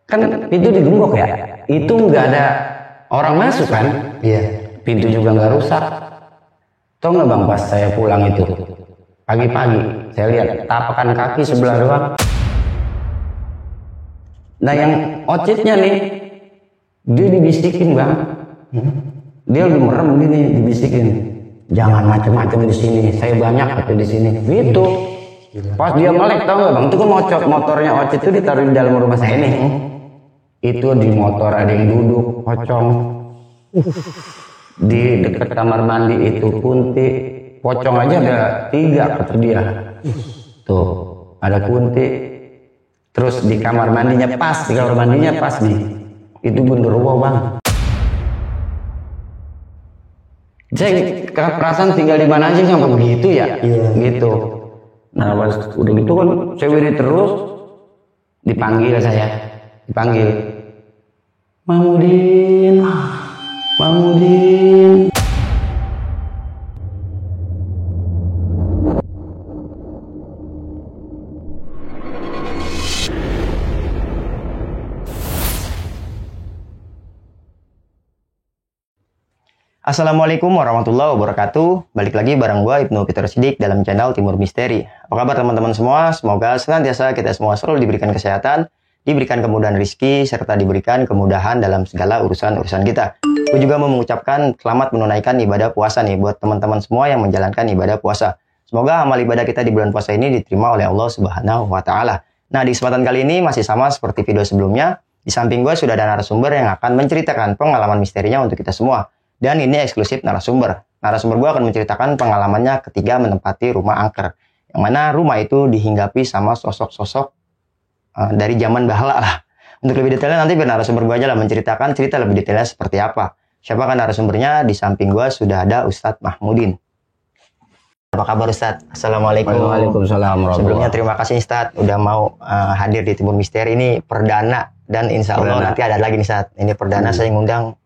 Kan pintu digembok ya. Itu nggak ada orang masuk kan? Iya. Pintu juga nggak rusak. Tahu nggak bang, pas saya pulang itu pagi-pagi saya lihat tapakan kaki sebelah doang. Nah yang ocitnya nih, dia dibisikin bang. Dia lagi merem gini, dibisikin, jangan macam-macam di sini, saya banyak tapi di sini. Gitu. Pas dia melek, tau nggak bang, itu kan motornya Ocit itu ditaruh di dalam rumah saya nih. Itu di motor ada yang duduk pocong. Di dekat kamar mandi itu kunti, pocong aja ada 3 kata dia. Tuh ada kunti. Terus di kamar mandinya pas, nih. Itu genderuwo bang. Saya perasaan tinggal di mana aja sampai begitu ya, gitu. Nah pas udah gitu kan saya wirid terus, dipanggil, Mahmudin. Assalamualaikum warahmatullahi wabarakatuh. Balik lagi bareng gua Ibnu Peter Sidik dalam channel Timur Misteri. Apa kabar teman-teman semua? Semoga senantiasa kita semua selalu diberikan kesehatan, diberikan kemudahan rezeki, serta diberikan kemudahan dalam segala urusan-urusan kita. Gue juga mau mengucapkan selamat menunaikan ibadah puasa nih buat teman-teman semua yang menjalankan ibadah puasa. Semoga amal ibadah kita di bulan puasa ini diterima oleh Allah Subhanahu wa Ta'ala. Nah, di kesempatan kali ini masih sama seperti video sebelumnya. Di samping gue sudah ada narasumber yang akan menceritakan pengalaman misterinya untuk kita semua. Dan ini eksklusif narasumber. Narasumber gue akan menceritakan pengalamannya ketika menempati rumah angker. Yang mana rumah itu dihinggapi sama sosok-sosok dari zaman bahala lah. Untuk lebih detailnya nanti biar narasumber gue aja lah menceritakan cerita lebih detailnya seperti apa. Siapa kan narasumbernya? Di samping gue sudah ada Ustadz Mahmudin. Apa kabar Ustadz? Assalamualaikum. Waalaikumsalam. Sebelumnya terima kasih Ustadz udah mau hadir di Timur Misteri ini perdana. Dan insya Allah nanti ada lagi nih Ustadz. Ini perdana saya ngundang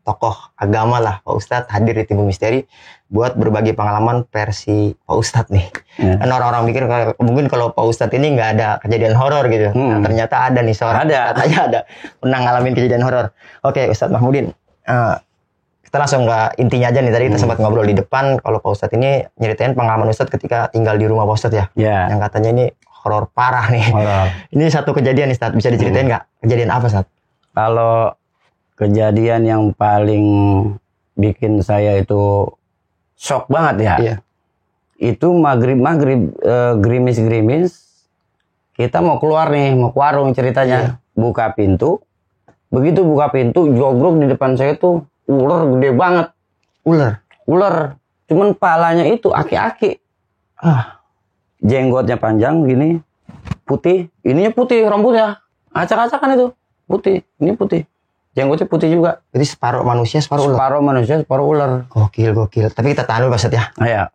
tokoh agama lah Pak Ustadz hadir di Timur Misteri buat berbagi pengalaman versi Pak Ustadz nih. Kan orang-orang mikir mungkin kalau Pak Ustadz ini nggak ada kejadian horor gitu. Nah, ternyata ada nih seorang ada pernah ngalamin kejadian horor. Oke Ustadz Mahmudin, kita langsung ke intinya aja nih. Tadi kita sempat ngobrol di depan kalau Pak Ustadz ini nyeritain pengalaman Ustadz ketika tinggal di rumah Pak Ustadz ya. Yang katanya ini horor parah nih. Ini satu kejadian nih Ustadz, bisa diceritain nggak? Kejadian apa Ustadz? Kalau kejadian yang paling bikin saya itu shock banget ya, itu maghrib gerimis kita mau keluar nih, mau ke warung ceritanya, buka pintu, begitu buka pintu jogrok di depan saya tuh ular gede banget, ular cuman palanya itu aki-aki, jenggotnya panjang gini, putih, ininya putih rambutnya, acak-acakan itu putih, ini putih. Jenggotnya putih juga. Jadi separuh manusia, separuh ular. Separuh manusia, separuh ular. Gokil. Tapi kita tahan dulu Pak Ustadz ya. Iya.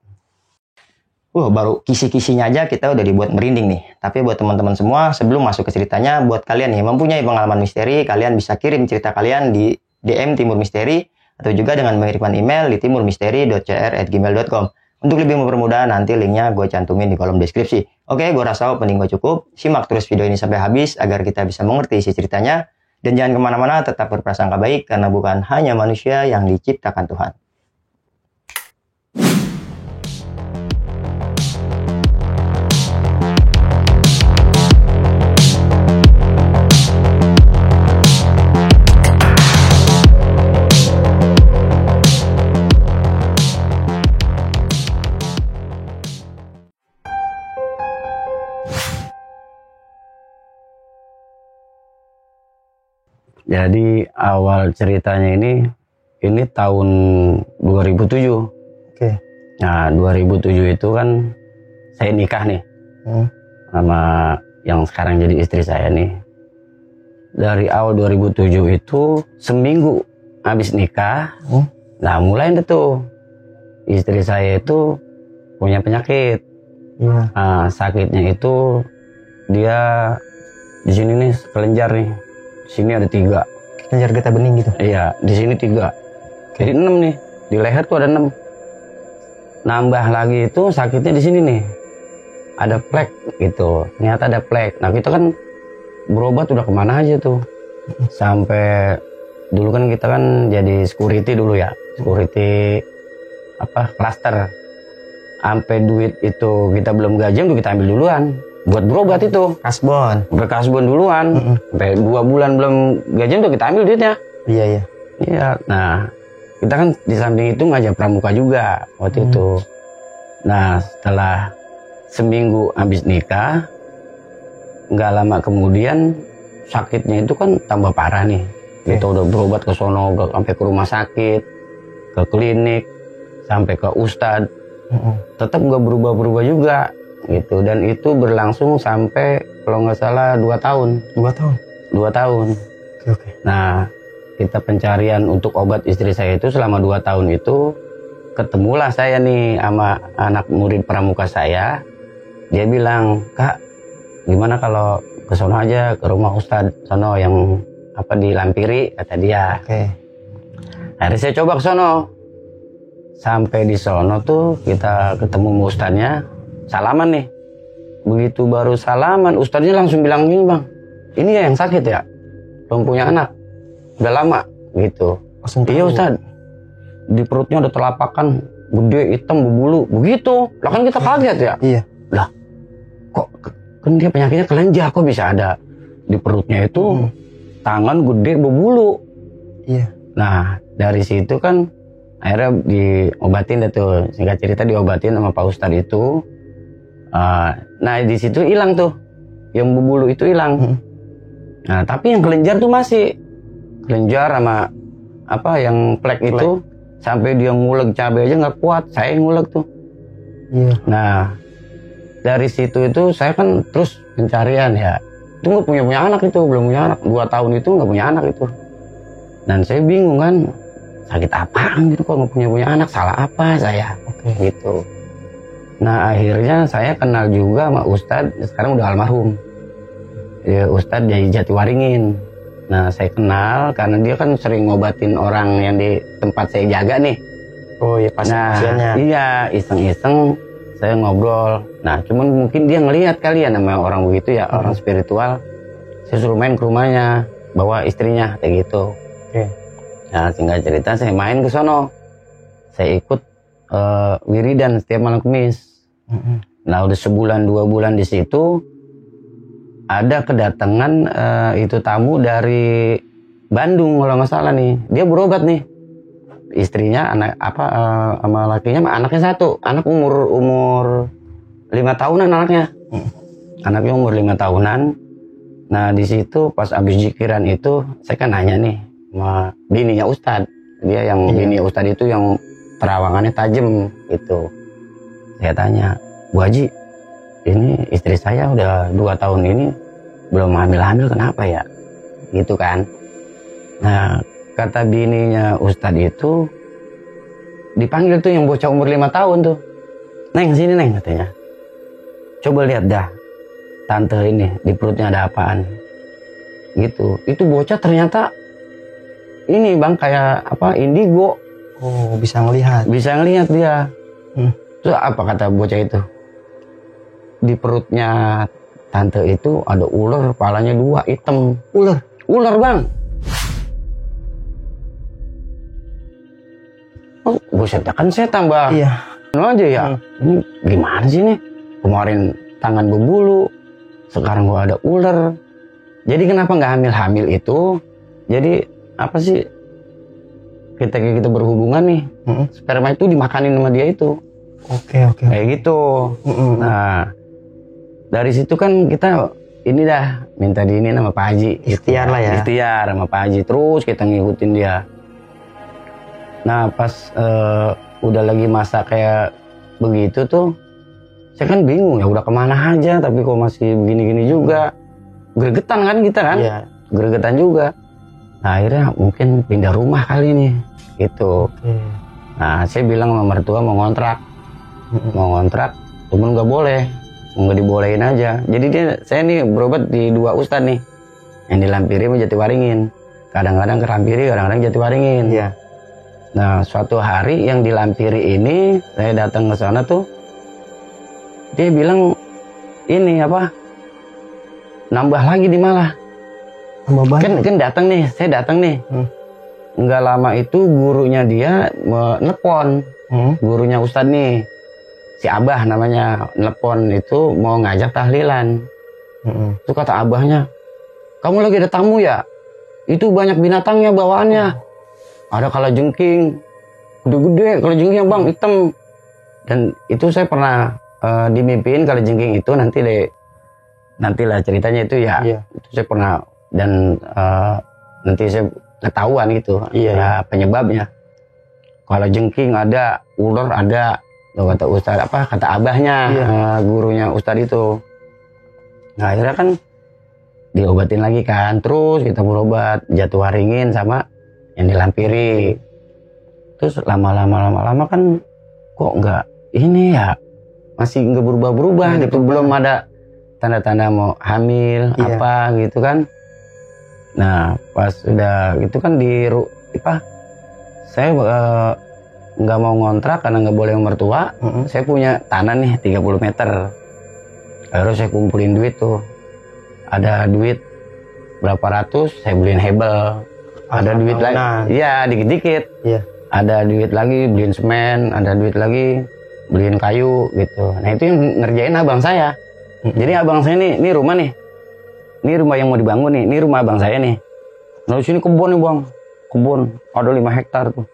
Baru kisi-kisinya aja kita udah dibuat merinding nih. Tapi buat teman-teman semua, sebelum masuk ke ceritanya, buat kalian nih mempunyai pengalaman misteri, kalian bisa kirim cerita kalian di DM Timur Misteri atau juga dengan mengirimkan email di timurmisteri.cr@gmail.com. Untuk lebih mempermudah, nanti linknya gue cantumin di kolom deskripsi. Oke, gue rasa opening gue cukup. Simak terus video ini sampai habis agar kita bisa mengerti isi ceritanya. Dan jangan kemana-mana, tetap berprasangka baik karena bukan hanya manusia yang diciptakan Tuhan. Jadi awal ceritanya ini tahun 2007. Oke. Nah 2007 itu kan saya nikah nih sama yang sekarang jadi istri saya nih. Dari awal 2007 itu seminggu habis nikah, nah mulai tuh istri saya itu punya penyakit. Nah, sakitnya itu dia di sini nih kelenjar nih. Sini ada 3 kelenjar getah bening gitu. Iya, di sini 3. Jadi 6 nih. Di leher tuh ada 6. Nambah lagi itu sakitnya di sini nih. Ada plek gitu. Ternyata ada plek. Nah, kita kan berobat udah kemana aja tuh. Sampai dulu kan kita kan jadi security dulu ya, security klaster. Sampai duit itu kita belum gajian tuh kita ambil duluan buat berobat itu. Kasbon. Sampai kasbon duluan. Sampai 2 bulan belum gajian tuh kita ambil duitnya. Iya. Nah kita kan di samping itu ngajak pramuka juga waktu itu. Nah setelah seminggu habis nikah, nggak lama kemudian sakitnya itu kan tambah parah nih. Kita udah berobat ke sono, sampai ke rumah sakit, ke klinik, sampai ke ustadz, tetap nggak berubah-berubah juga gitu. Dan itu berlangsung sampai kalau nggak salah 2 tahun. 2 tahun. Oke. Nah kita pencarian untuk obat istri saya itu selama 2 tahun itu, ketemulah saya nih sama anak murid pramuka saya. Dia bilang, "Kak, gimana kalau ke sono aja, ke rumah ustadz sono yang di Lampiri," kata dia. Oke. Akhirnya saya coba ke sono. Sampai di sono tuh kita ketemu sama ustadznya, salaman nih. Begitu baru salaman, ustadznya langsung bilang gini, "Bang, ini ya yang sakit ya? Belum punya anak? Udah lama?" Gitu. "Iya Ustadz, di perutnya ada telapakan gede, hitam, berbulu." Begitu. Lah kan kita kaget ya. Iya. Lah kok kan dia penyakitnya kelenjar, kok bisa ada di perutnya itu tangan gede berbulu. Iya. Nah dari situ kan akhirnya diobatin tuh, singkat cerita diobatin sama Pak Ustadz itu. Nah di situ hilang tuh, yang berbulu itu hilang. Nah tapi yang kelenjar tuh masih, kelenjar sama yang plek itu, sampai dia nguleg cabai aja nggak kuat, saya nguleg tuh. Iya. Nah dari situ itu saya kan terus pencarian ya, itu nggak punya anak itu, belum punya anak, 2 tahun itu nggak punya anak itu. Dan saya bingung kan, sakit apaan gitu kok nggak punya anak, salah apa saya gitu. Nah akhirnya saya kenal juga sama Ustadz, sekarang udah almarhum ya, Ustadz dari Jatiwaringin. Nah saya kenal karena dia kan sering ngobatin orang yang di tempat saya jaga nih. Oh iya, pasiennya. Iya, iseng-iseng saya ngobrol. Nah cuman mungkin dia ngelihat kali ya, namanya orang begitu ya, orang spiritual. Saya suruh main ke rumahnya, bawa istrinya kayak gitu. Nah singkat cerita saya main ke sono, saya ikut wiridan setiap malam Kamis. Nah udah sebulan 2 bulan di situ, ada kedatangan itu tamu dari Bandung kalau nggak salah nih. Dia berobat nih, istrinya anak sama lakinya, anaknya 1, anak umur 5 tahunan anaknya. Anaknya umur 5 tahunan. Nah di situ pas abis zikiran itu saya kan nanya nih sama bininya Ustadz. Dia yang bininya Ustadz itu yang terawangannya tajam gitu. Saya tanya, "Bu Haji, ini istri saya udah 2 tahun ini belum hamil kenapa ya?" Gitu kan. Nah kata bininya Ustadz itu, dipanggil tuh yang bocah umur 5 tahun tuh. "Neng sini Neng," katanya. "Coba lihat dah tante ini di perutnya ada apaan." Gitu. Itu bocah ternyata ini Bang kayak indigo. Oh bisa ngelihat. Bisa ngelihat dia. Terus apa kata bocah itu? Di perutnya tante itu ada ular, kepalanya 2 hitam. Ular Bang. Oh, buset, kan saya tambah. Iya. Aja ya. Ini gimana sih nih? Kemarin tangan berbulu, sekarang gua ada ular. Jadi kenapa nggak hamil itu? Jadi apa sih? Kita berhubungan nih, sperma itu dimakanin sama dia itu. Oke. Kayak gitu. Nah dari situ kan kita ini dah minta diinin sama Pak Haji. Ikhtiar lah ya. Ikhtiar sama Pak Haji, terus kita ngikutin dia. Nah pas udah lagi masa kayak begitu tuh, saya kan bingung ya, udah kemana aja tapi kok masih begini-gini juga. Gregetan kan kita kan. Iya. Gregetan juga. Nah akhirnya mungkin pindah rumah kali nih gitu. Nah saya bilang sama mertua mau ngontrak, cuman nggak boleh, nggak dibolehin aja. Jadi saya nih berobat di 2 ustadz nih, yang di Lampiri sama Jatiwaringin. Kadang-kadang ke Lampiri, kadang-kadang Jatiwaringin. Iya. Nah suatu hari yang di Lampiri ini saya datang ke sana tuh, dia bilang ini nambah lagi nih malah. Tambah banyak. Kan datang nih, saya datang nih. Nggak lama itu gurunya dia nelpon. Gurunya Ustadz nih, si Abah namanya, nelpon itu mau ngajak tahlilan. Itu kata Abahnya, kamu lagi ada tamu ya? Itu banyak binatangnya bawaannya. Ada kalajengking, gede-gede kalajengking bang, hitam. Dan itu saya pernah dimimpiin kalajengking itu nantilah ceritanya itu ya. Itu saya pernah dan nanti saya ketahuan gitu ya penyebabnya. Kalajengking ada, ular ada. Tuh kata Ustadz kata Abahnya, gurunya Ustadz itu. Nah akhirnya kan diobatin lagi kan, terus kita berobat jatuh waringin sama yang dilampiri. Terus lama-lama kan kok nggak ini ya, masih nggak berubah-berubah gitu, belum ada tanda-tanda mau hamil apa gitu kan. Nah pas udah gitu kan saya nggak mau ngontrak karena nggak boleh mertua. Saya punya tanah nih 30 meter. Lalu saya kumpulin duit tuh. Ada duit berapa ratus, saya beliin hebel. Ada duit lagi, iya dikit-dikit. Ada duit lagi beliin semen, ada duit lagi beliin kayu gitu. Nah itu yang ngerjain abang saya. Jadi abang saya ini rumah nih. Ini rumah yang mau dibangun nih. Ini rumah abang saya nih. Nah di sini kebun nih bang, kebun ada 5 hektar tuh.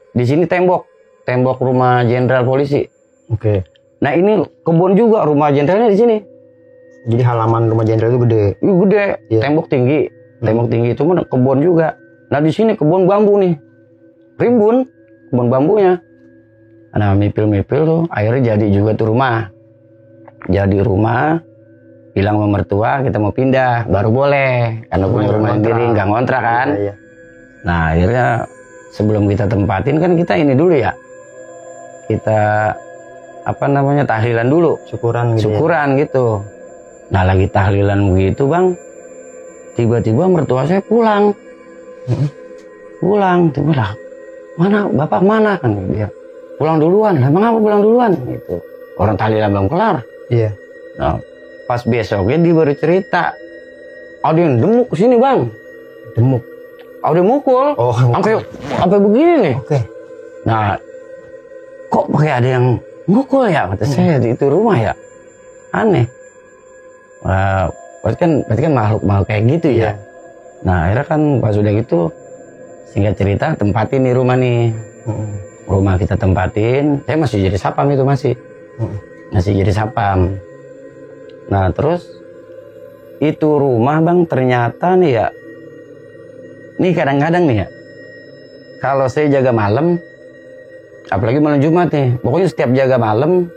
Di sini tembok rumah jenderal polisi. Nah ini kebun juga, rumah jenderalnya di sini. Jadi halaman rumah jenderal itu gede. Gede, tembok tinggi itu mah kebun juga. Nah di sini kebun bambu nih, rimbun kebun bambunya. Nah mipil tuh, akhirnya jadi juga tuh rumah. Jadi rumah, bilang sama mertua kita mau pindah, baru boleh. Karena punya rumah sendiri, nggak ngontrak kan. Nah akhirnya sebelum kita tempatin kan kita ini dulu ya. Kita tahlilan dulu, syukuran gitu. Nah lagi tahlilan begitu bang, tiba-tiba mertua saya pulang, tiba-tiba mana bapak mana kan dia pulang duluan, emang apa pulang duluan gitu, orang tahlilan belum kelar. Nah pas besoknya dia baru cerita, ada yang demuk kesini bang, ada mukul, sampai begini nih. Nah kok pakai ada yang mukul ya, kata saya itu rumah ya, aneh. Berarti kan makhluk kayak gitu ya. Nah akhirnya kan pas udah gitu, singkat cerita tempatin nih rumah nih. Rumah kita tempatin, saya masih jadi sapam itu masih jadi sapam. Nah terus itu rumah bang ternyata nih ya, nih kadang-kadang nih ya, kalau saya jaga malam, apalagi malam Jumat nih, pokoknya setiap jaga malam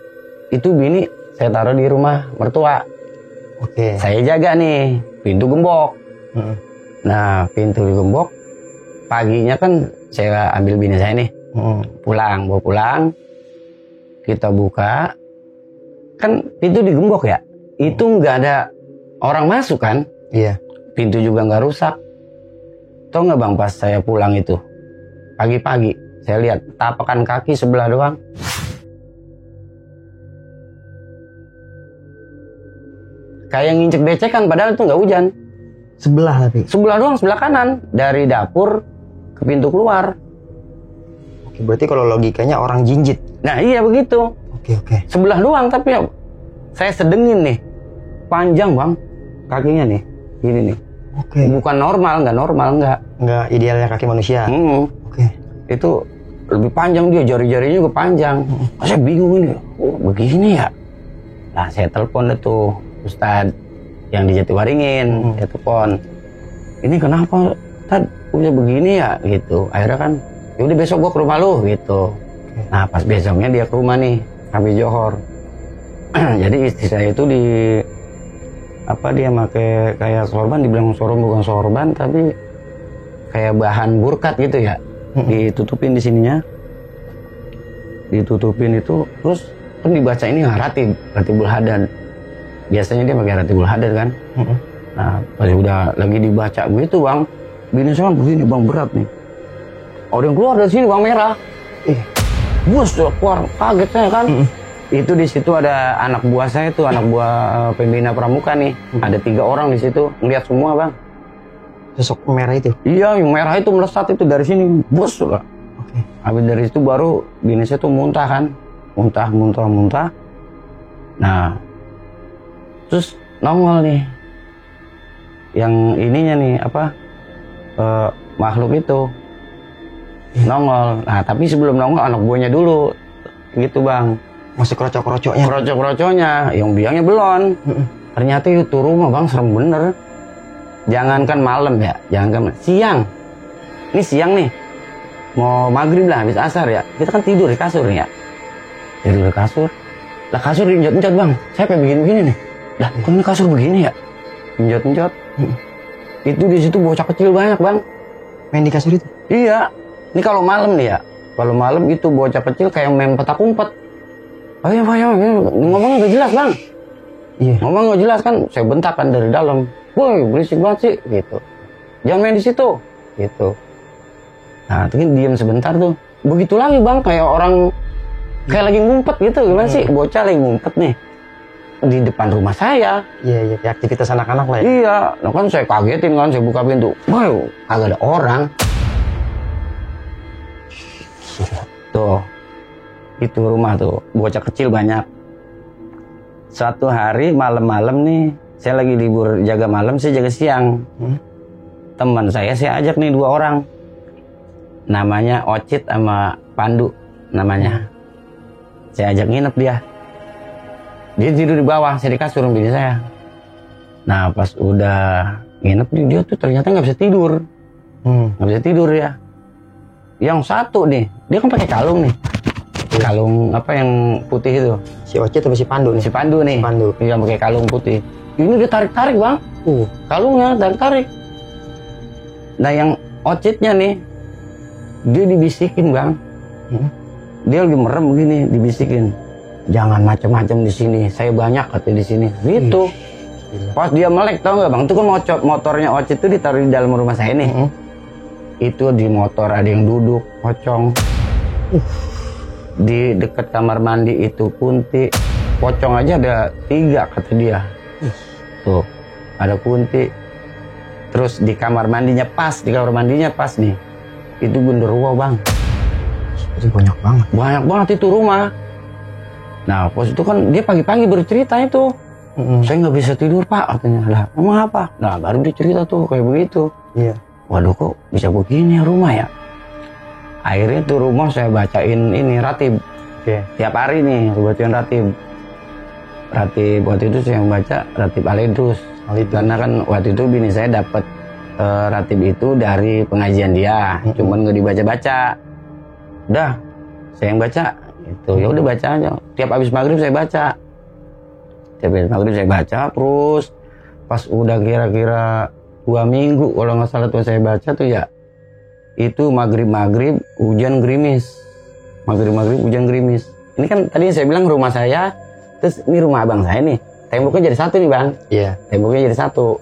itu bini saya taruh di rumah mertua. Saya jaga nih pintu gembok. Nah pintu digembok, paginya kan saya ambil bini saya nih, bawa pulang, kita buka, kan pintu digembok ya, itu nggak ada orang masuk kan, pintu juga nggak rusak. Tau nggak bang, pas saya pulang itu pagi-pagi saya lihat tapakan kaki sebelah doang. Kayak nginjek becekan, padahal itu nggak hujan. Sebelah doang, sebelah kanan. Dari dapur ke pintu keluar. Berarti kalau logikanya orang jinjit. Nah iya begitu. Sebelah doang, tapi saya sedengin nih. Panjang bang, kakinya nih. Gini nih. Bukan normal, nggak idealnya kaki manusia. Itu lebih panjang dia, jari-jarinya juga panjang. Saya bingung ini, begini ya. Nah saya telepon itu Ustadz yang di Jatiwaringin, saya telepon, ini kenapa Tad punya begini ya gitu. Akhirnya kan yaudah besok gua ke rumah lu gitu. Nah pas besoknya dia ke rumah nih, kami Johor. Jadi istri saya itu dia pakai kayak sorban, dibilang sorban bukan sorban tapi kayak bahan burkat gitu ya, ditutupin di sininya, ditutupin itu, terus kan dibaca ini Ratibul Hadad. Biasanya dia pakai Ratibul Hadad kan. Nah pas udah lagi dibaca gitu bang, bini saya begini bang, berat nih, ada yang keluar dari sini bang, merah. Bus keluar, kaget saya kan. Itu di situ ada anak buah saya tuh, anak buah pembina pramuka nih. Ada 3 orang di situ, ngeliat semua bang. Sosok merah itu? Iya, yang merah itu melesat itu dari sini, bus lah. Oke. Habis dari itu baru bini saya tuh muntah kan, muntah. Nah, terus nongol nih, yang ininya nih makhluk itu nongol. Nah, tapi sebelum nongol anak buahnya dulu, gitu bang. Masih krocok-krocoknya? Krocok-krocoknya, yang biangnya belum. Ternyata itu rumah bang serem bener. Jangankan malam ya, jangankan siang. Ini siang nih, mau maghrib lah, habis asar ya. Kita kan tidur di kasur nih ya. Tidur di kasur. Lah kasur diinjot-injot bang. Saya kayak begini-begini nih. Lah kok ini kasur begini ya? Injot-injot. Itu di situ bocah kecil banyak bang. Main di kasur itu? Iya. Ini kalau malam nih ya. Kalau malam itu bocah kecil kayak main petak umpet. Ayo, ngomongnya gak jelas bang. Iya. Ngomong gak jelas kan. Saya bentak kan dari dalam. Woi, berisik banget sih, gitu. Jangan main di situ, gitu. Nah, terus diam sebentar tuh. Begitu lagi bang, kayak orang kayak lagi ngumpet gitu, gimana sih? Bocah lagi ngumpet nih di depan rumah saya. Iya, aktivitas anak-anak lah ya. Iya, nah kan saya kagetin kan, saya buka pintu. Wow, kagak ada orang. Tuh, itu rumah tuh, bocah kecil banyak. Suatu hari malam-malam nih. Saya lagi libur jaga malam, saya jaga siang. Teman saya ajak nih 2 orang. Namanya Ocit sama Pandu namanya. Saya ajak nginep dia. Dia tidur di bawah, saya di kasur bini saya. Nah pas udah nginep dia tuh ternyata nggak bisa tidur. Nggak bisa tidur ya. Yang satu nih, dia kan pakai kalung nih. Kalung apa yang putih itu? Si Ocit atau si Pandu nih? Si Pandu nih. Pandu. Yang pakai kalung putih. Ini dia tarik-tarik bang, kalungnya tarik-tarik. Nah yang Ocitnya nih, dia dibisikin bang. Dia lagi merem begini, dibisikin. Jangan macam-macam di sini, saya banyak kata di sini. Gitu. Pas dia melek tau nggak bang, itu kan motornya Ocit itu ditaruh di dalam rumah saya nih. Itu di motor ada yang duduk, pocong. Di dekat kamar mandi itu kunti, pocong aja ada 3 kata dia. Tuh, ada kunti. Terus di kamar mandinya pas nih. Itu genderuwo bang. Itu banyak banget. Banyak banget itu rumah. Nah, pas itu kan dia pagi-pagi baru cerita itu. Saya nggak bisa tidur pak, katanya. Lah, emang apa? Nah, baru dia cerita tuh kayak begitu. Iya. Waduh kok bisa begini ya rumah ya. Akhirnya tuh rumah saya bacain ini ratib. Tiap hari nih, saya bacain ratib. Ratib waktu itu saya baca ratib Al-Idrus. Karena kan waktu itu bini saya dapat ratib itu dari pengajian dia, cuman nggak dibaca-baca. Udah, saya yang baca. Itu ya udah baca aja. Tiap habis maghrib saya baca. Terus pas udah kira-kira 2 minggu kalau nggak salah tuh saya baca tuh ya. Itu maghrib hujan gerimis. Ini kan tadi saya bilang rumah saya. Terus ini rumah abang saya nih, temboknya jadi 1 nih bang. Iya. Temboknya jadi 1.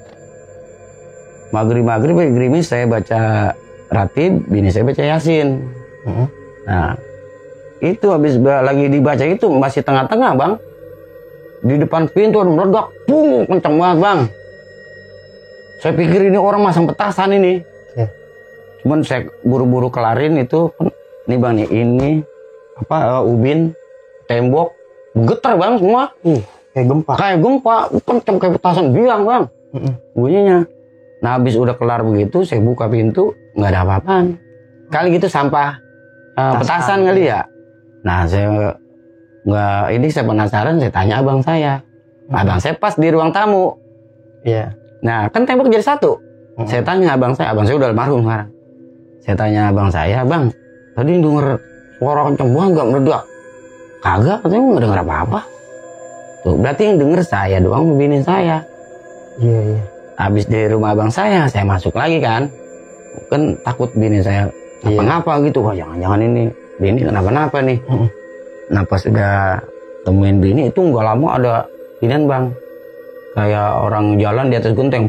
Maghrib gerimis saya baca ratib, bini saya baca yasin. Nah, itu habis lagi dibaca itu masih tengah-tengah bang. Di depan pintu ada meledak, kenceng banget bang. Saya pikir ini orang masang petasan ini. Cuman saya buru-buru kelarin itu. Nih bang nih, ini ubin, tembok. Getar bang semua. Kayak gempa. Kenceng kayak petasan biang bang. Bunyinya. Nah habis udah kelar begitu saya buka pintu, nggak ada apa-apaan. Kali gitu sampah petasan kali ya. Nah saya penasaran, saya tanya abang saya. Abang saya pas di ruang tamu. Iya. Nah kan tembok jadi 1. Saya tanya abang saya udah almarhum sekarang. Saya tanya abang saya, bang tadi denger suara kenceng banget nggak meledak? Kagak, katanya nggak denger apa-apa. Tuh, berarti yang denger saya doang, bini saya. Iya. Habis dari rumah abang saya masuk lagi kan. Kan takut bini saya apa-apa gitu. Wah jangan-jangan ini bini kenapa-napa nih. Nah pas udah temuin bini itu nggak lama ada inian bang. Kayak orang jalan di atas genteng.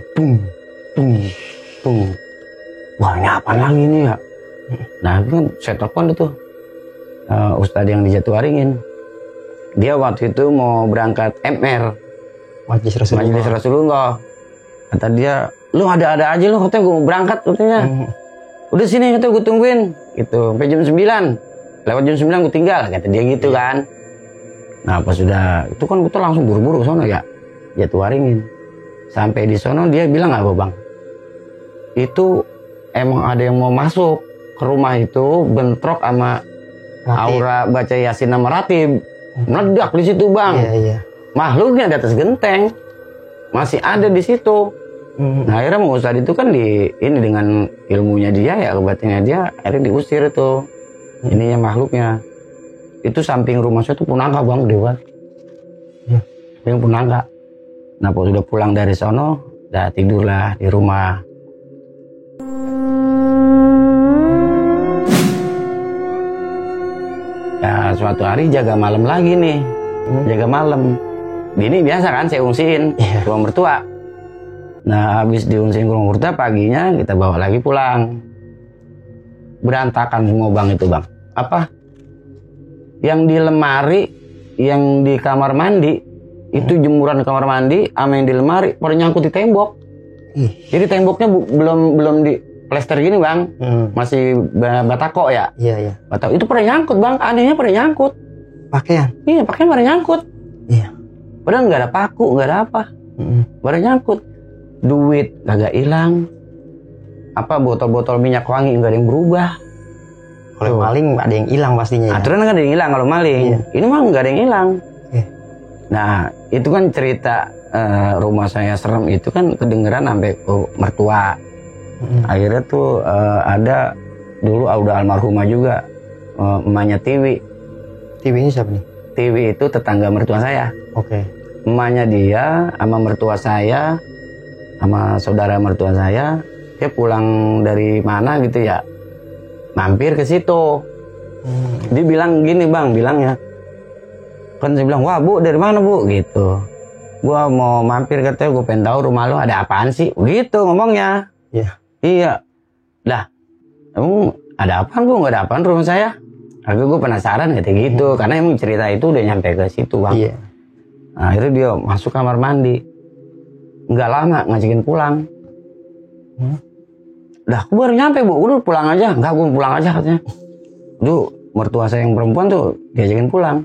Tung. Wah ini apaan lagi nih ya. Nah kan saya telepon itu. Ustadz yang di Jatuwaringin. Dia waktu itu mau berangkat MR, Majelis Rasulullah. Majelis Rasulullah. Kata dia, lu ada-ada aja lu, katanya gue mau berangkat katanya. Udah sini katanya gue tungguin gitu sampai jam 9. Lewat jam 9 gue tinggal, kata dia gitu kan. Nah pas sudah itu kan kita langsung buru-buru ke sono ya, Jatuh Waringin. Sampai di sono dia bilang apa bang, itu emang ada yang mau masuk ke rumah itu bentrok sama aura baca Yasin nama Ratib, meledak di situ bang. Iya. Makhluknya di atas genteng masih ada di situ. Nah akhirnya Mang Ustadz itu kan ini dengan ilmunya dia ya, kebatinnya dia, akhirnya diusir itu ininya makhluknya. Itu samping rumah saya tuh Punangka bang, dewa. Yang Punangka. Nah pas sudah pulang dari sono, udah tidurlah di rumah. Ya suatu hari jaga malam lagi nih, jaga malam. Ini biasa kan saya ungsiin ke rumah mertua. Nah habis diungsiin ke rumah mertua, paginya kita bawa lagi pulang. Berantakan semua bang itu bang. Apa? Yang di lemari, yang di kamar mandi, itu jemuran di kamar mandi, sama yang di lemari pada nyangkut di tembok. Jadi temboknya belum di plester gini bang, masih batako ya. Iya. Batako itu pada nyangkut bang, anehnya pada nyangkut. Pakaian? Iya pakaian pada nyangkut. Iya. Padahal nggak ada paku, nggak ada apa. Pada nyangkut. Duit kagak hilang. Apa botol-botol minyak wangi nggak ada yang berubah. Kalau maling ada yang hilang pastinya. Aturan kan ada yang hilang kalau maling. Iya. Ini mah nggak ada yang hilang. Iya. Nah itu kan cerita rumah saya serem itu kan kedengeran sampai ke mertua. Akhirnya tuh ada dulu udah almarhumah juga, emaknya Tiwi. Tiwi ini siapa nih? Tiwi itu tetangga mertua saya. Oke. Emaknya dia sama mertua saya, sama saudara mertua saya, dia pulang dari mana gitu ya, mampir ke situ. Dia bilang gini bang, bilangnya kan saya bilang, wah bu dari mana bu gitu. Gua mau mampir, katanya gue pengen tahu rumah lo ada apaan sih gitu ngomongnya. Iya. Lah emang ada apaan bu? Nggak ada apaan rumah saya. Tapi gue penasaran gitu gitu, karena emang cerita itu udah nyampe ke situ bang. Iya. Nah, akhirnya dia masuk kamar mandi, nggak lama ngajakin pulang. Dah aku baru nyampe bu, udah pulang aja. Enggak, gue pulang aja katanya. Duh, mertua saya yang perempuan tuh diajakin pulang.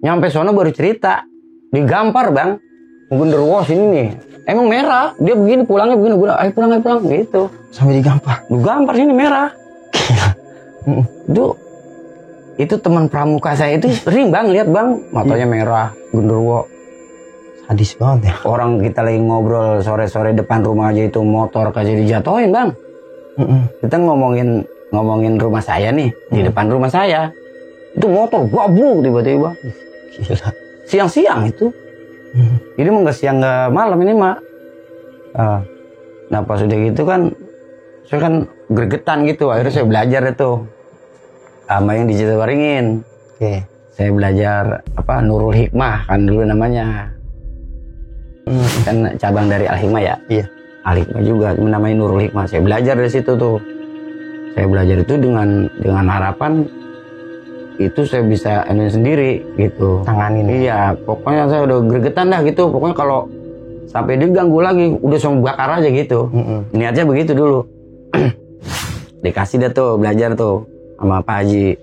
Nyampe sono baru cerita, digampar bang, genderuwo sini nih, emang merah, dia begini pulangnya begini, gue ayo pulang gitu. Sampai digampar? Digampar sini merah. Duh, itu teman pramuka saya itu sering bang lihat bang, matanya merah, genderuwo. Sadis banget ya. Orang kita lagi ngobrol sore-sore depan rumah aja itu motor aja dijatuhin bang. Kita ngomongin rumah saya nih, di depan rumah saya itu motor gabung tiba-tiba. Gila. Siang-siang itu. Ini mah nggak siang nggak malam ini mak. Nah pas udah gitu kan, saya kan gregetan gitu. Akhirnya saya belajar itu sama yang di Jatuh Waringin. Oke. Saya belajar apa Nurul Hikmah kan dulu namanya. Kan cabang dari Al Hikmah ya. Iya. Al Hikmah juga namanya Nurul Hikmah. Saya belajar dari situ tuh. Saya belajar itu dengan harapan itu saya bisa ini sendiri gitu. Tanganin. Iya, pokoknya saya udah gregetan dah gitu. Pokoknya kalau sampai diganggu lagi udah langsung bakar aja gitu. Niatnya begitu dulu. Dikasih dah tuh belajar tuh sama Pak Haji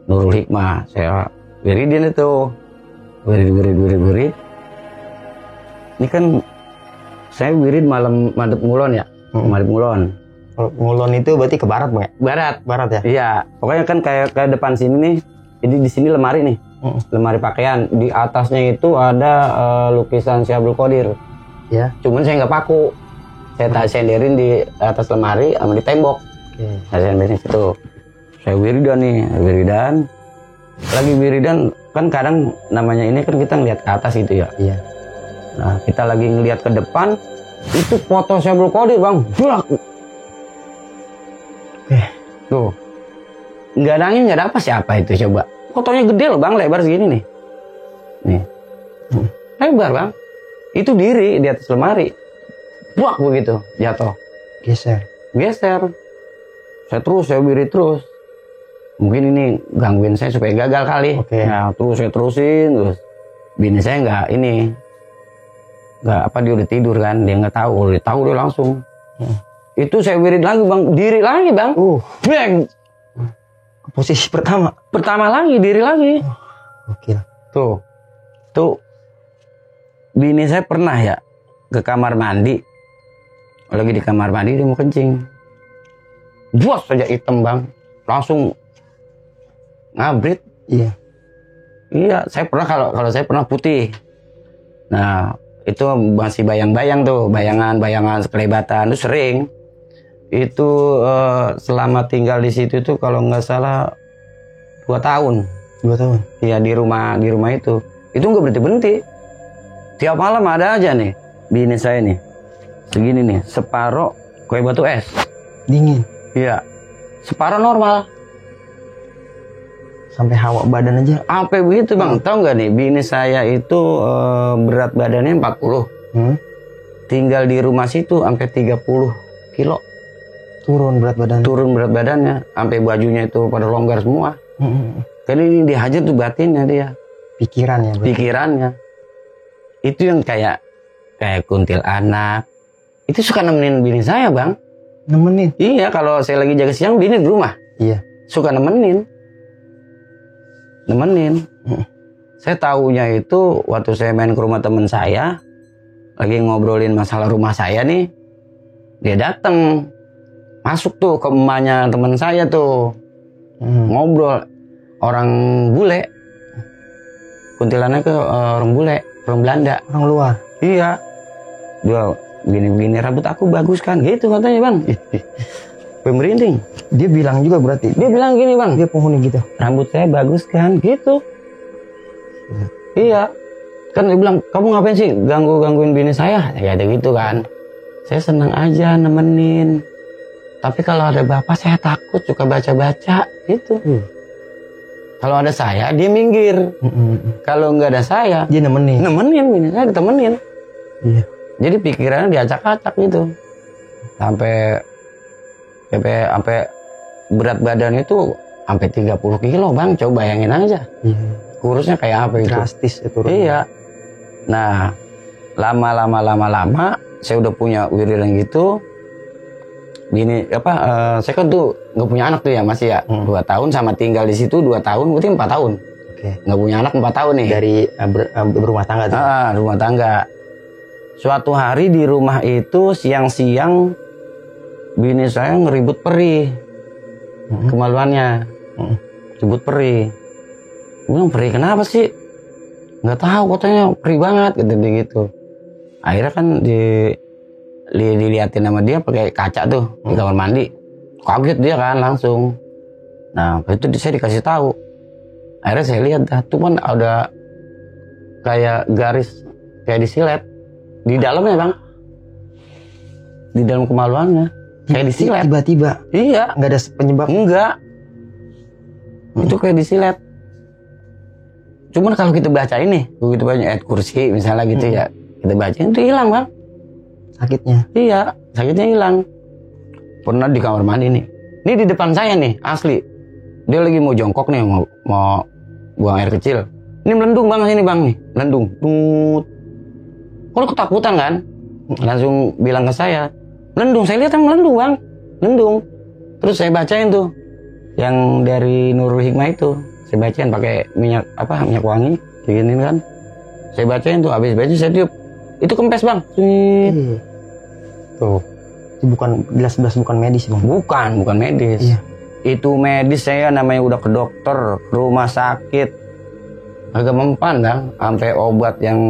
Nurul Hikmah. Saya wiridin itu. Wirid. Ini kan saya wirid malam madep ngulon ya. Madep ngulon. Kalau ngulon itu berarti ke barat bang? Barat ya? Iya, pokoknya kan kayak depan sini nih. Jadi di sini lemari nih, lemari pakaian. Di atasnya itu ada lukisan Syekh Abdul Qadir. Ya. Cuman saya nggak paku. Saya tak senderin di atas lemari sama di tembok. Saya senderin situ. Saya wiridan nih, Lagi wiridan kan kadang namanya ini kan kita ngeliat ke atas gitu ya. Iya. Nah kita lagi ngeliat ke depan, itu foto Syekh Abdul Qadir bang. Julak. Tuh, nggak ada angin, nggak ada apa, siapa itu coba? Fotonya gede loh bang, lebar segini nih. Lebar bang. Itu diri di atas lemari. Buak begitu, jatuh. Geser. Saya wirid terus. mungkin ini gangguin saya supaya gagal kali. Nah terus saya terusin terus. Bini saya nggak apa, dia udah tidur kan, dia nggak tahu, dia tahu dia langsung. Itu saya wirid lagi bang, diri lagi bang. Bang. Posisi pertama lagi, diri lagi. Oke. Tuh bini saya pernah ya ke kamar mandi, lagi di kamar mandi dia mau kencing, buas saja hitam bang, langsung ngabrit. Iya, saya pernah kalau saya pernah putih. Nah, itu masih bayang-bayang tuh, bayangan sekelebatan itu sering. Itu selama tinggal di situ tuh kalau nggak salah 2 tahun. 2 tahun. Iya, di rumah itu. Itu nggak berhenti. Tiap malam ada aja nih bini saya nih. Segini nih, separuh kue batu es. Dingin. Iya. Separuh normal. Sampai hawa badan aja. Sampai begitu bang. Tahu nggak nih, bini saya itu berat badannya 40. Tinggal di rumah situ sampai 30 kilo. Turun berat badannya. Sampai bajunya itu pada longgar semua. Karena ini dihajar tuh batinnya dia. Pikirannya. Itu yang kayak kuntil anak. Itu suka nemenin bini saya bang. Nemenin? Iya, kalau saya lagi jaga siang bini di rumah. Iya. Suka nemenin. Saya tahunya itu waktu saya main ke rumah teman saya, lagi ngobrolin masalah rumah saya nih, dia datang masuk tuh ke emaknya teman saya tuh, ngobrol, orang bule, kuntilannya ke orang bule, orang Belanda, orang luar. Iya, dia gini rambut aku bagus kan, gitu katanya bang. Pemerinding. Dia bilang juga berarti. Dia bilang gini bang. Dia penghuni gitu. Rambut saya bagus kan, gitu. Iya. Kan dia bilang, kamu ngapain sih gangguin bini saya? Ya ada gitu kan. Saya senang aja nemenin. Tapi kalau ada bapak saya takut, suka baca-baca, gitu. Kalau ada saya, dia minggir. Kalau nggak ada saya, dia nemenin bini saya ditemenin. Iya. Jadi pikirannya diacak-acak gitu. Sampai berat badan itu sampai 30 kilo bang, coba bayangin aja. Kurusnya kayak apa itu? Drastis itu. Iya. Nah, lama saya udah punya wiridan gitu. Bini saya kan tuh nggak punya anak tuh ya masih ya. 2 tahun sama tinggal di situ 2 tahun, berarti 4 tahun. Nggak punya anak 4 tahun nih. Dari berumah tangga tuh. Rumah tangga. Suatu hari di rumah itu siang-siang bini saya ngeribut perih. Kemaluannya. Ribut perih. Bilang perih kenapa sih? Nggak tahu, katanya perih banget gitu. Akhirnya kan diliatin sama dia pakai kaca tuh di kamar mandi. Kaget dia kan langsung. Nah itu saya dikasih tahu. Akhirnya saya lihat tuh kan ada kayak garis kayak disilet di dalamnya bang. Di dalam kemaluannya kayak disilet. Tiba-tiba. Iya. Nggak ada penyebab. Enggak. Itu kayak disilet. Cuman kalau kita baca ini, begitu banyak ayat kursi misalnya gitu ya, kita baca itu hilang bang. Sakitnya? Iya, sakitnya hilang. Pernah di kamar mandi nih. Ini di depan saya nih, asli. Dia lagi mau jongkok nih, mau buang air kecil. Ini melendung bang sini bang nih, melendung. Kalau ketakutan kan, langsung bilang ke saya, melendung. Saya lihat kan melendung bang, melendung. Terus saya bacain tuh, yang dari Nurul Hikmah itu. Saya bacain pakai minyak wangi kayak gini kan. Saya bacain tuh, habis baca saya tiup. Itu kempes bang. Tuh. Itu jelas bukan medis bang. Bukan medis. Iya. Itu medis, saya namanya udah ke dokter, rumah sakit. Agak mempan bang. Sampai obat yang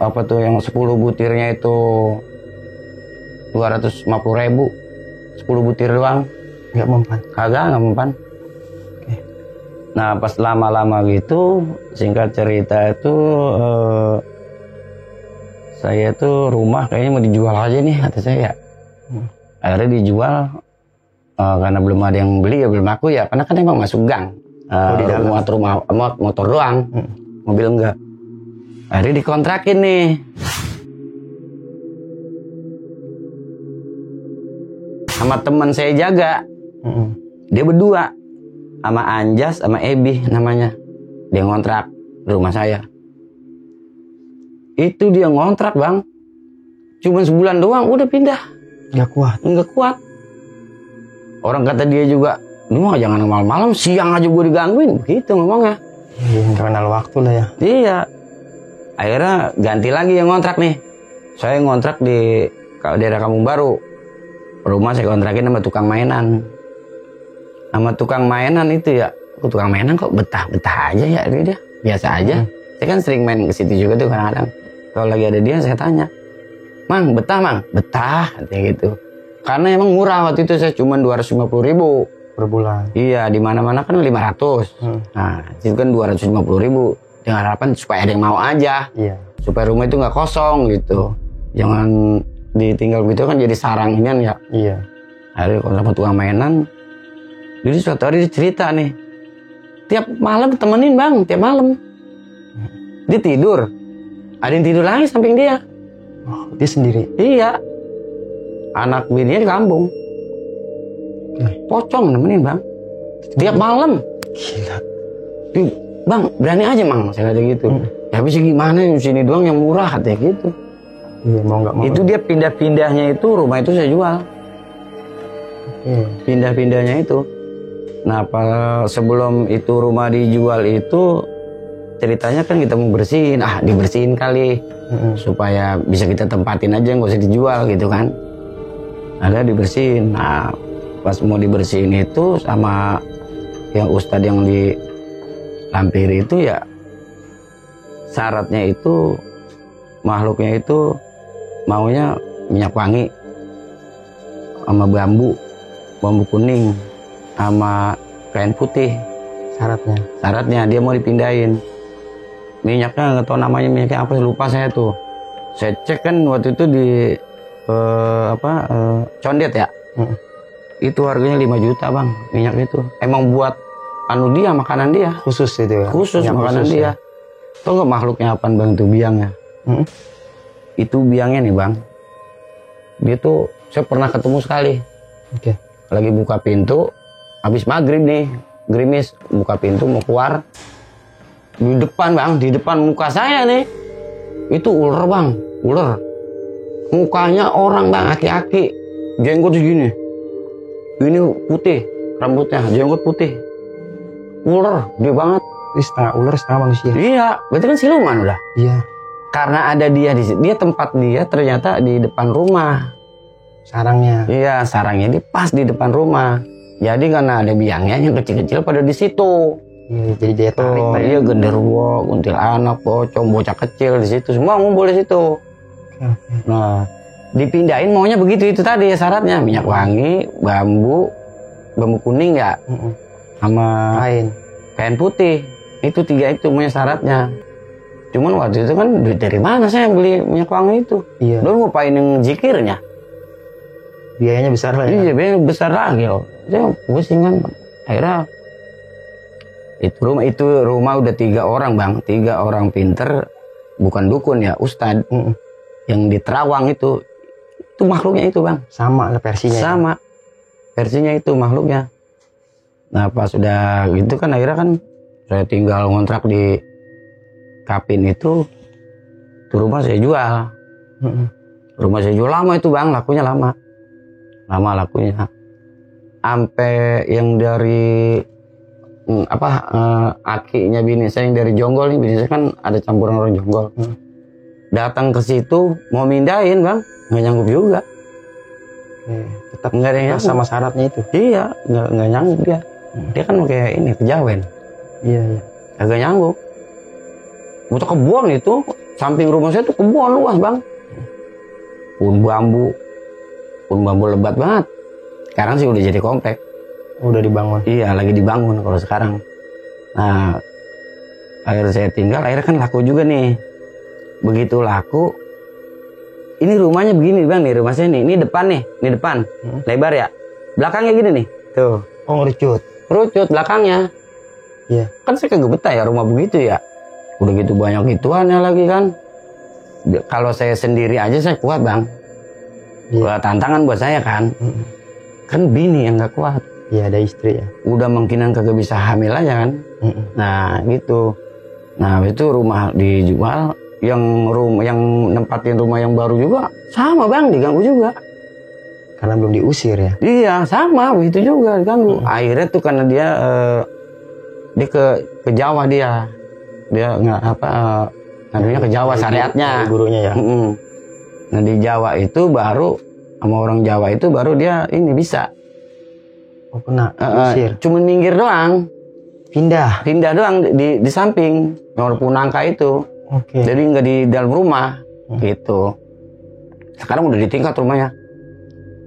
yang 10 butirnya itu 250.000. 10 butir doang. Nggak mempan. Nggak mempan. Nah pas lama-lama gitu, singkat cerita itu saya tuh rumah kayaknya mau dijual aja nih kata saya. Akhirnya dijual karena belum ada yang beli ya, belum aku ya, karena kan emang masuk gang. Di dalam motor doang, mobil enggak. Akhirnya dikontrakin nih. Sama teman saya jaga, dia berdua. sama Anjas sama Ebi namanya. Dia ngontrak di rumah saya. Itu dia ngontrak bang, cuma sebulan doang udah pindah. Nggak kuat. Orang kata dia juga, "Nuh jangan malam-malam, siang aja gue digangguin." Begitu ngomongnya. Iya, nggak kenal waktu lah ya. Iya. Akhirnya ganti lagi yang ngontrak nih. Saya ngontrak di daerah Kampung Baru. Rumah saya kontrakin sama tukang mainan. Sama tukang mainan itu ya, tukang mainan kok betah-betah aja ya dia. Biasa aja. Saya kan sering main ke situ juga tuh kadang-kadang. Kalau lagi ada dia saya tanya, "Mang, betah Mang?" "Betah," katanya gitu. Karena emang murah waktu itu, saya cuma 250.000 per bulan. Iya, di mana-mana kan 500. Nah, itu kan 250.000 dengan harapan supaya ada yang mau aja. Iya. Supaya rumah itu nggak kosong gitu. Jangan ditinggal gitu kan jadi sarang inian ya. Iya. Akhirnya kalau sama tukang mainan, jadi suatu hari dia cerita nih, tiap malam temenin bang, tiap malam. Dia tidur, ada yang tidur lagi samping dia. Oh, dia sendiri? Iya. Anak bininya di kampung. Pocong nemenin bang. Tiap malam. Gila. Bang, berani aja mang, saya kata gitu. Ya habis gimana, sini doang yang murah katanya gitu. Iya, mau nggak mau. Itu dia pindah-pindahnya itu, rumah itu saya jual. Pindah-pindahnya itu. Nah, sebelum itu rumah dijual itu, ceritanya kan kita mau bersihin, dibersihin kali. Supaya bisa kita tempatin aja, nggak usah dijual gitu kan. Ada dibersihin. Nah, pas mau dibersihin itu sama yang ustadz yang di Lampiri itu ya, syaratnya itu makhluknya itu maunya minyak wangi sama bambu kuning sama kain putih. Syaratnya dia mau dipindahin. Minyaknya nggak tahu namanya, minyaknya apa, lupa saya tuh. Saya cek kan waktu itu di Condet ya. Itu harganya 5 juta bang, minyak itu. Emang buat dia, makanan dia. Khusus itu ya? Khusus makanan dia. Ya? Tau nggak makhluknya apaan bang, itu biangnya? Itu biangnya nih bang. Dia tuh, saya pernah ketemu sekali. Lagi buka pintu, habis maghrib nih, gerimis, buka pintu mau keluar. Di depan bang, di depan muka saya nih. Itu ular bang, ular. Mukanya orang bang, aki-aki. Jenggot segini. Ini putih, rambutnya, jenggot putih. Ular, dia banget. Ini setengah ular, setengah manusia. Iya, berarti kan siluman udah. Iya. Karena ada dia di situ. Dia tempat dia ternyata di depan rumah. Sarangnya. Iya, sarangnya di pas di depan rumah. Jadi karena ada biangnya yang kecil-kecil pada di situ. Iya, jadi daya tarik. Iya, genderuwo, kuntilanak, pocong, bocah kecil di situ. Semua ngumpul di situ. Nah, dipindahin maunya begitu itu tadi syaratnya, minyak wangi, bambu kuning ya, sama kain putih. Itu 3 itu maunya syaratnya. Cuman waktu itu kan duit dari mana saya beli minyak wangi itu? Iya. Dulu ngapain yang zikirnya? Biayanya besar lah ya. Iya, biayanya besar lagi loh. Saya pusing kan. Akhirnya itu rumah udah 3 orang bang, 3 orang pinter, bukan dukun ya, ustad. Yang di Terawang itu makhluknya itu bang. Sama versinya. Sama versinya itu makhluknya. Nah pas sudah gitu kan akhirnya kan saya tinggal ngontrak di Kapin itu rumah saya jual. Rumah saya jual lama itu bang, lakunya lama lakunya. Sampai yang dari akinya bini saya yang dari Jonggol nih, bini saya kan ada campuran orang Jonggol. Datang ke situ mau mindahin bang, nggak nyanggup juga. Tetap nggak ada yang sama syaratnya itu. Iya, nggak nyanggup dia. Dia kan kayak ini kejawen. Iya. Agak nyanggup. Butuh kebun itu, samping rumah saya tuh kebun luas bang. Pohon bambu lebat banget. Sekarang sih udah jadi komplek. Udah dibangun. Iya, lagi dibangun kalau sekarang. Nah, akhirnya saya tinggal, akhirnya kan laku juga nih. Begitu laku, ini rumahnya begini bang, nih rumah saya nih, ini depan nih, ini depan, lebar ya, belakangnya gini nih, tuh. Oh ngerucut belakangnya. Iya. Kan saya kagak betah ya rumah begitu ya, udah gitu banyak gituannya lagi kan. Kalau saya sendiri aja saya kuat bang, tantangan buat saya kan, kan bini yang nggak kuat. Iya, ada istri ya. Udah mungkinan kagak bisa hamil aja kan. Nah gitu. Nah itu rumah dijual, yang nempatin rumah yang baru juga sama bang, diganggu juga. Karena belum diusir ya. Iya sama begitu juga diganggu. Akhirnya tuh karena dia dia ke Jawa, dia nggak ngadunya ke Jawa syariatnya. Gurunya ya. Nah di Jawa itu baru sama orang Jawa itu baru dia ini bisa. Oh kena usir. Cuma minggir doang. Pindah Doang di samping nomor punangka itu. Oke. Jadi nggak di dalam rumah gitu. Sekarang udah di tingkat rumahnya.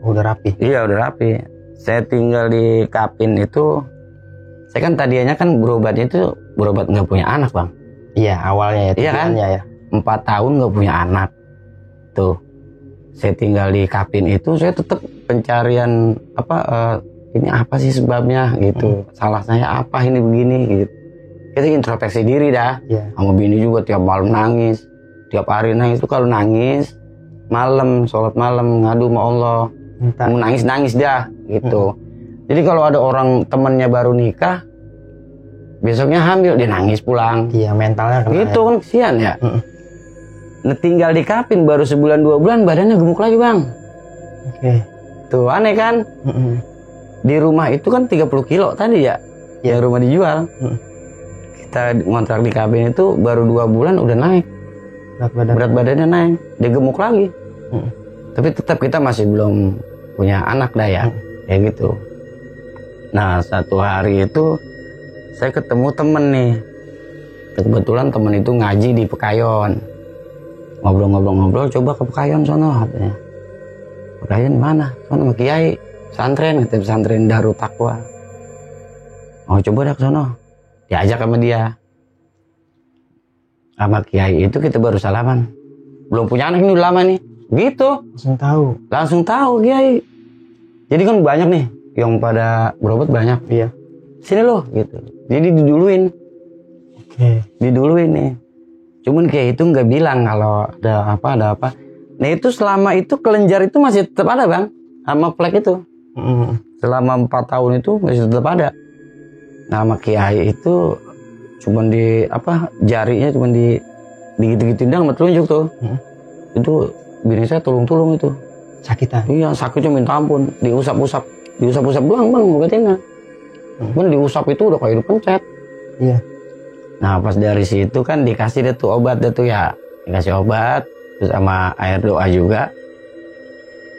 Udah rapi. Iya udah rapi. Saya tinggal di Kapin itu. Saya kan tadinya kan berobat nggak punya anak bang. Iya awalnya ya. Iya kan? Ya. 4 tahun nggak punya anak. Tuh. Saya tinggal di Kapin itu, saya tetap pencarian ini apa sih sebabnya gitu. Salah saya apa ini begini gitu. Kita introspeksi diri dah. Sama bini juga tiap malam nangis. Tiap hari nangis itu kalau nangis malam, sholat malam ngadu sama Allah. Mau nangis dah gitu. Jadi kalau ada orang temennya baru nikah, besoknya hamil dia nangis pulang. Iya mentalnya kena gitu kan kesian ya. Nah, tinggal di Kapin baru sebulan 2 bulan badannya gemuk lagi bang. Oke. Tuh aneh kan. Di rumah itu kan 30 kilo tadi ya. Yang rumah dijual. Kita ngontrak di Kapin itu baru 2 bulan udah naik. Berat badannya naik. Dia gemuk lagi. Tapi tetap kita masih belum punya anak dah ya. Kayak gitu. Nah satu hari itu saya ketemu temen nih. Kebetulan temen itu ngaji di Pekayon. Ngobrol-ngobrol coba ke Pekayon sono katanya. Pekayon mana? Sono sama Kiai. Pesantren, katanya pesantren Darut Taqwa. Mau coba dah ke sono. Diajak sama dia. Sama Kiai itu kita baru salaman. Belum punya anak ini udah lama nih. Gitu. Langsung tahu Kiai. Jadi kan banyak nih yang pada berobat banyak. Iya. Sini loh gitu. Jadi diduluin. Oke. Diduluin nih. Cuman Kiai itu nggak bilang kalau ada apa. Nah itu selama itu kelenjar itu masih tetap ada bang. Sama plek itu. Selama 4 tahun itu masih tetap ada. Nama Kiai itu cuman di jarinya cuman di gitu-gituin dong sama telunjuk tuh. Itu bini saya tulung itu. Sakitan. Iya sakitnya minta ampun. Diusap-usap doang bang obatinnya. Cuman diusap itu udah kayak dipencet. Iya. Nah pas dari situ kan dikasih deh tuh obat deh tuh ya. Dikasih obat terus sama air doa juga.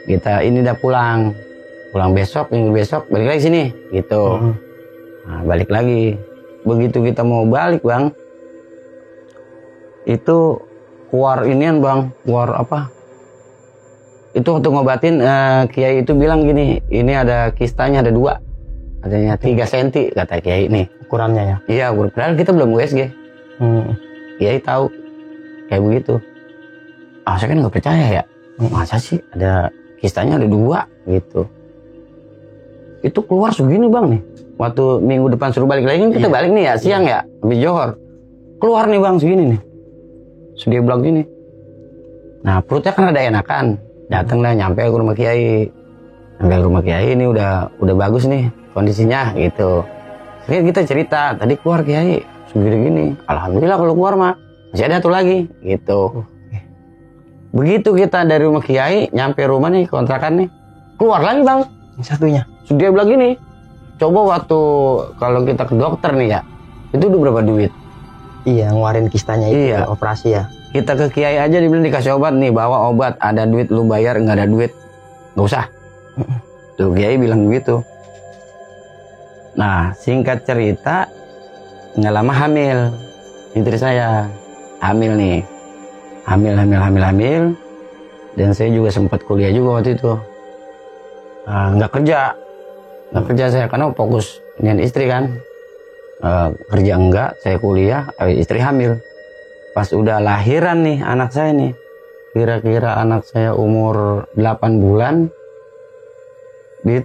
Kita ini udah pulang besok, minggu besok balik lagi sini gitu. Nah, balik lagi. Begitu kita mau balik bang, itu keluar inian bang, keluar apa? Itu untuk ngobatin Kiai itu bilang gini, ini ada kistanya ada 2, katanya 3 cm kata Kiai ini. Ukurannya ya? Iya, padahal kita belum USG. Kiai tahu kayak begitu. Saya kan nggak percaya ya, masa sih ada kistanya ada 2 gitu. Itu keluar segini bang nih. Waktu minggu depan suruh balik lagi kan kita balik nih ya siang ya habis Johor. Keluar nih bang segini nih. Dia bilang gini. Nah perutnya kan ada enakan. Datang dah nyampe ke rumah Kiai. Sampai ke rumah Kiai ini udah bagus nih kondisinya gitu. Terus kita cerita tadi keluar Kiai segini-gini. Alhamdulillah kalau keluar mah masih ada tuh lagi gitu. Begitu kita dari rumah Kiai nyampe rumah nih kontrakan nih. Keluar lagi bang. Satunya. Dia bilang gini, coba waktu kalau kita ke dokter nih ya, itu udah berapa duit? Iya, ngeluarin kistanya itu iya. Operasi ya. Kita ke Kiai aja dibilang dikasih obat nih, bawa obat, ada duit lu bayar, nggak ada duit, nggak usah. Tuh Kiai bilang begitu. Nah, singkat cerita, nggak lama hamil, istri saya hamil nih, hamil, dan saya juga sempat kuliah juga waktu itu. Nggak kerja saya karena fokus dengan istri kan. Kerja enggak, saya kuliah, istri hamil. Pas udah lahiran nih anak saya nih, kira-kira anak saya umur 8 bulan, dia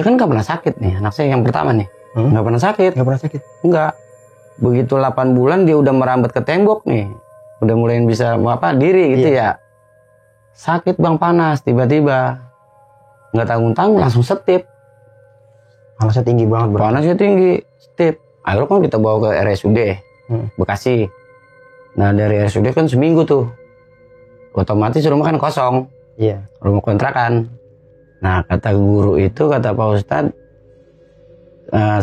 kan nggak pernah sakit nih, anak saya yang pertama nih, nggak pernah sakit. Enggak. Begitu 8 bulan dia udah merambat ke tembok nih, udah mulai bisa diri gitu ya. Sakit bang, panas tiba-tiba. Nggak tanggung-tanggung langsung setip. Panasnya tinggi banget bro. Panasnya tinggi, stip. Akhirnya kan kita bawa ke RSUD Bekasi. Nah dari RSUD kan seminggu tuh, otomatis rumah kan kosong. Iya. Rumah kontrakan. Nah kata guru itu, kata Pak Ustadz,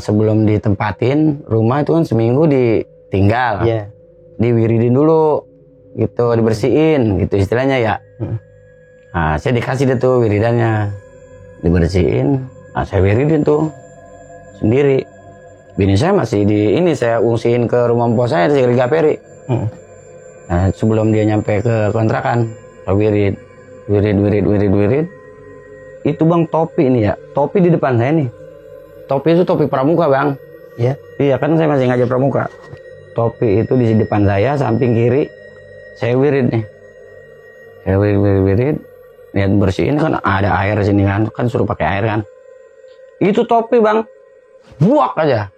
sebelum ditempatin rumah itu kan seminggu ditinggal, diwiridin dulu gitu, dibersihin gitu istilahnya ya. Nah saya dikasih deh tuh wiridannya, dibersihin. Nah saya wiridin tuh sendiri. Bini saya masih di ini, saya ungsiin ke rumah mpok saya di Gaperi. Nah sebelum dia nyampe ke kontrakan, saya wirid. Itu bang topi ini ya, topi di depan saya nih. Topi itu topi pramuka bang. Iya. Iya kan saya masih ngajar pramuka. Topi itu di depan saya, samping kiri. Saya wirid nih. Saya wirid. Lihat bersihin kan ada air sini kan suruh pakai air kan. Itu topi bang, buak aja.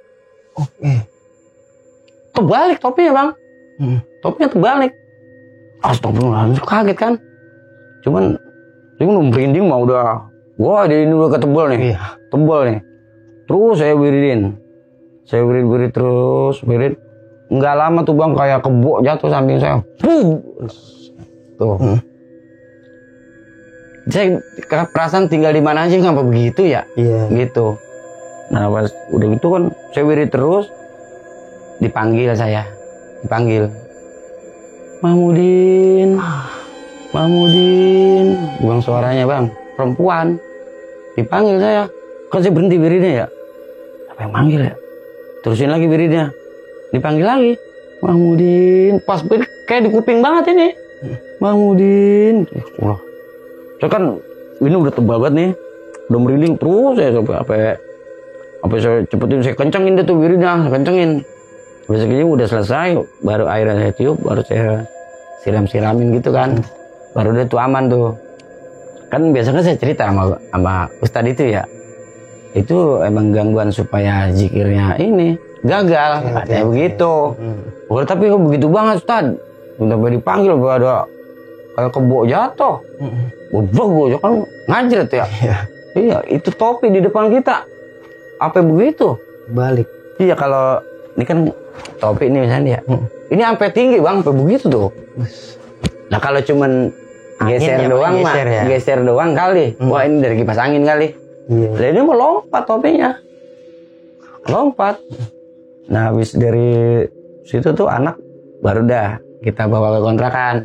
Oke. Terbalik topinya bang. Topinya terbalik. Astagfirullah, kaget kan. Cuman merinding mah udah. Wah ini udah ketebal nih. Iya. Tebal nih. Terus saya wiridin. Saya wirid terus. Nggak lama tuh bang, kayak kebo jatuh samping saya. Puh. Tuh. Saya perasaan tinggal di mana aja ngapa begitu ya? Iya. Gitu. Nah pas udah gitu kan saya wirid terus. Dipanggil saya. Mahmudin. Bang suaranya bang, perempuan. Dipanggil saya. Kan saya berhenti wiridnya ya. Apa yang manggil ya? Terusin lagi wiridnya. Dipanggil lagi. Mahmudin. Pas kayak di kuping banget ini. Mahmudin. Wah. Saya kan ini udah tebal banget nih. Udah merinding terus ya sampai saya cepetin, saya kencengin deh tuh wiridnya, kencengin. Udah selesai, baru airnya saya tiup, baru saya siramin gitu kan. Baru dia tuh aman tuh. Kan biasanya saya cerita sama Ustadz itu ya. Itu emang gangguan supaya zikirnya ini gagal, katanya begitu. Tapi kok begitu banget Ustadz. Udah dipanggil ada kayak kebo jatuh. Gue kan ngajret ya. Iya, itu topi di depan kita. Apa begitu? Balik. Iya, kalau ini kan topi ini misalnya ya. Ini sampai tinggi bang, sampai begitu tuh. Nah kalau cuman geser doang mah, geser doang kali. Wah ini dari kipas angin kali. Iya. Dan ini mau lompat topinya. Lompat. Nah habis dari situ tuh anak baru dah kita bawa ke kontrakan.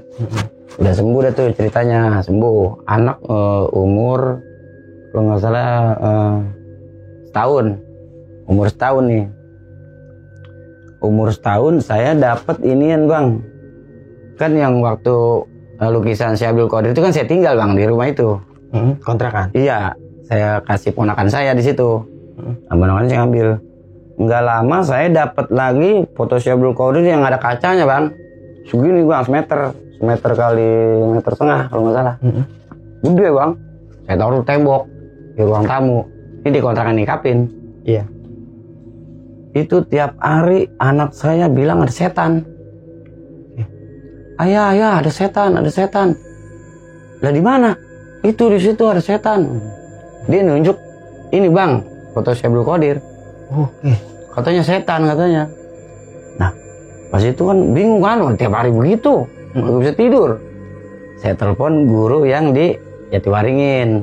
Udah sembuh dah tuh ceritanya, sembuh. Anak umur kalau nggak salah setahun. Umur setahun nih. Umur setahun saya dapat inian bang. Kan yang waktu lukisan Syekh Abdul Qadir itu kan saya tinggal bang di rumah itu. Kontrakan? Iya, saya kasih ponakan saya di situ. Ponakan saya ambil. Nggak lama saya dapat lagi foto Syekh Abdul Qadir yang ada kacanya bang. Segini bang, semeter kali meter setengah kalau nggak salah. Gede bang. Saya taruh tembok di ruang tamu. Ini di kontrakan nikapin. Iya. Itu tiap hari anak saya bilang ada setan. Ayah, ada setan. Lah di mana? Itu di situ ada setan. Dia nunjuk ini bang, foto Syekh Abdul Qadir. Katanya setan katanya. Nah, pas itu kan bingung kan, tiap hari begitu, nggak bisa tidur. Saya telepon guru yang di Jatiwaringin.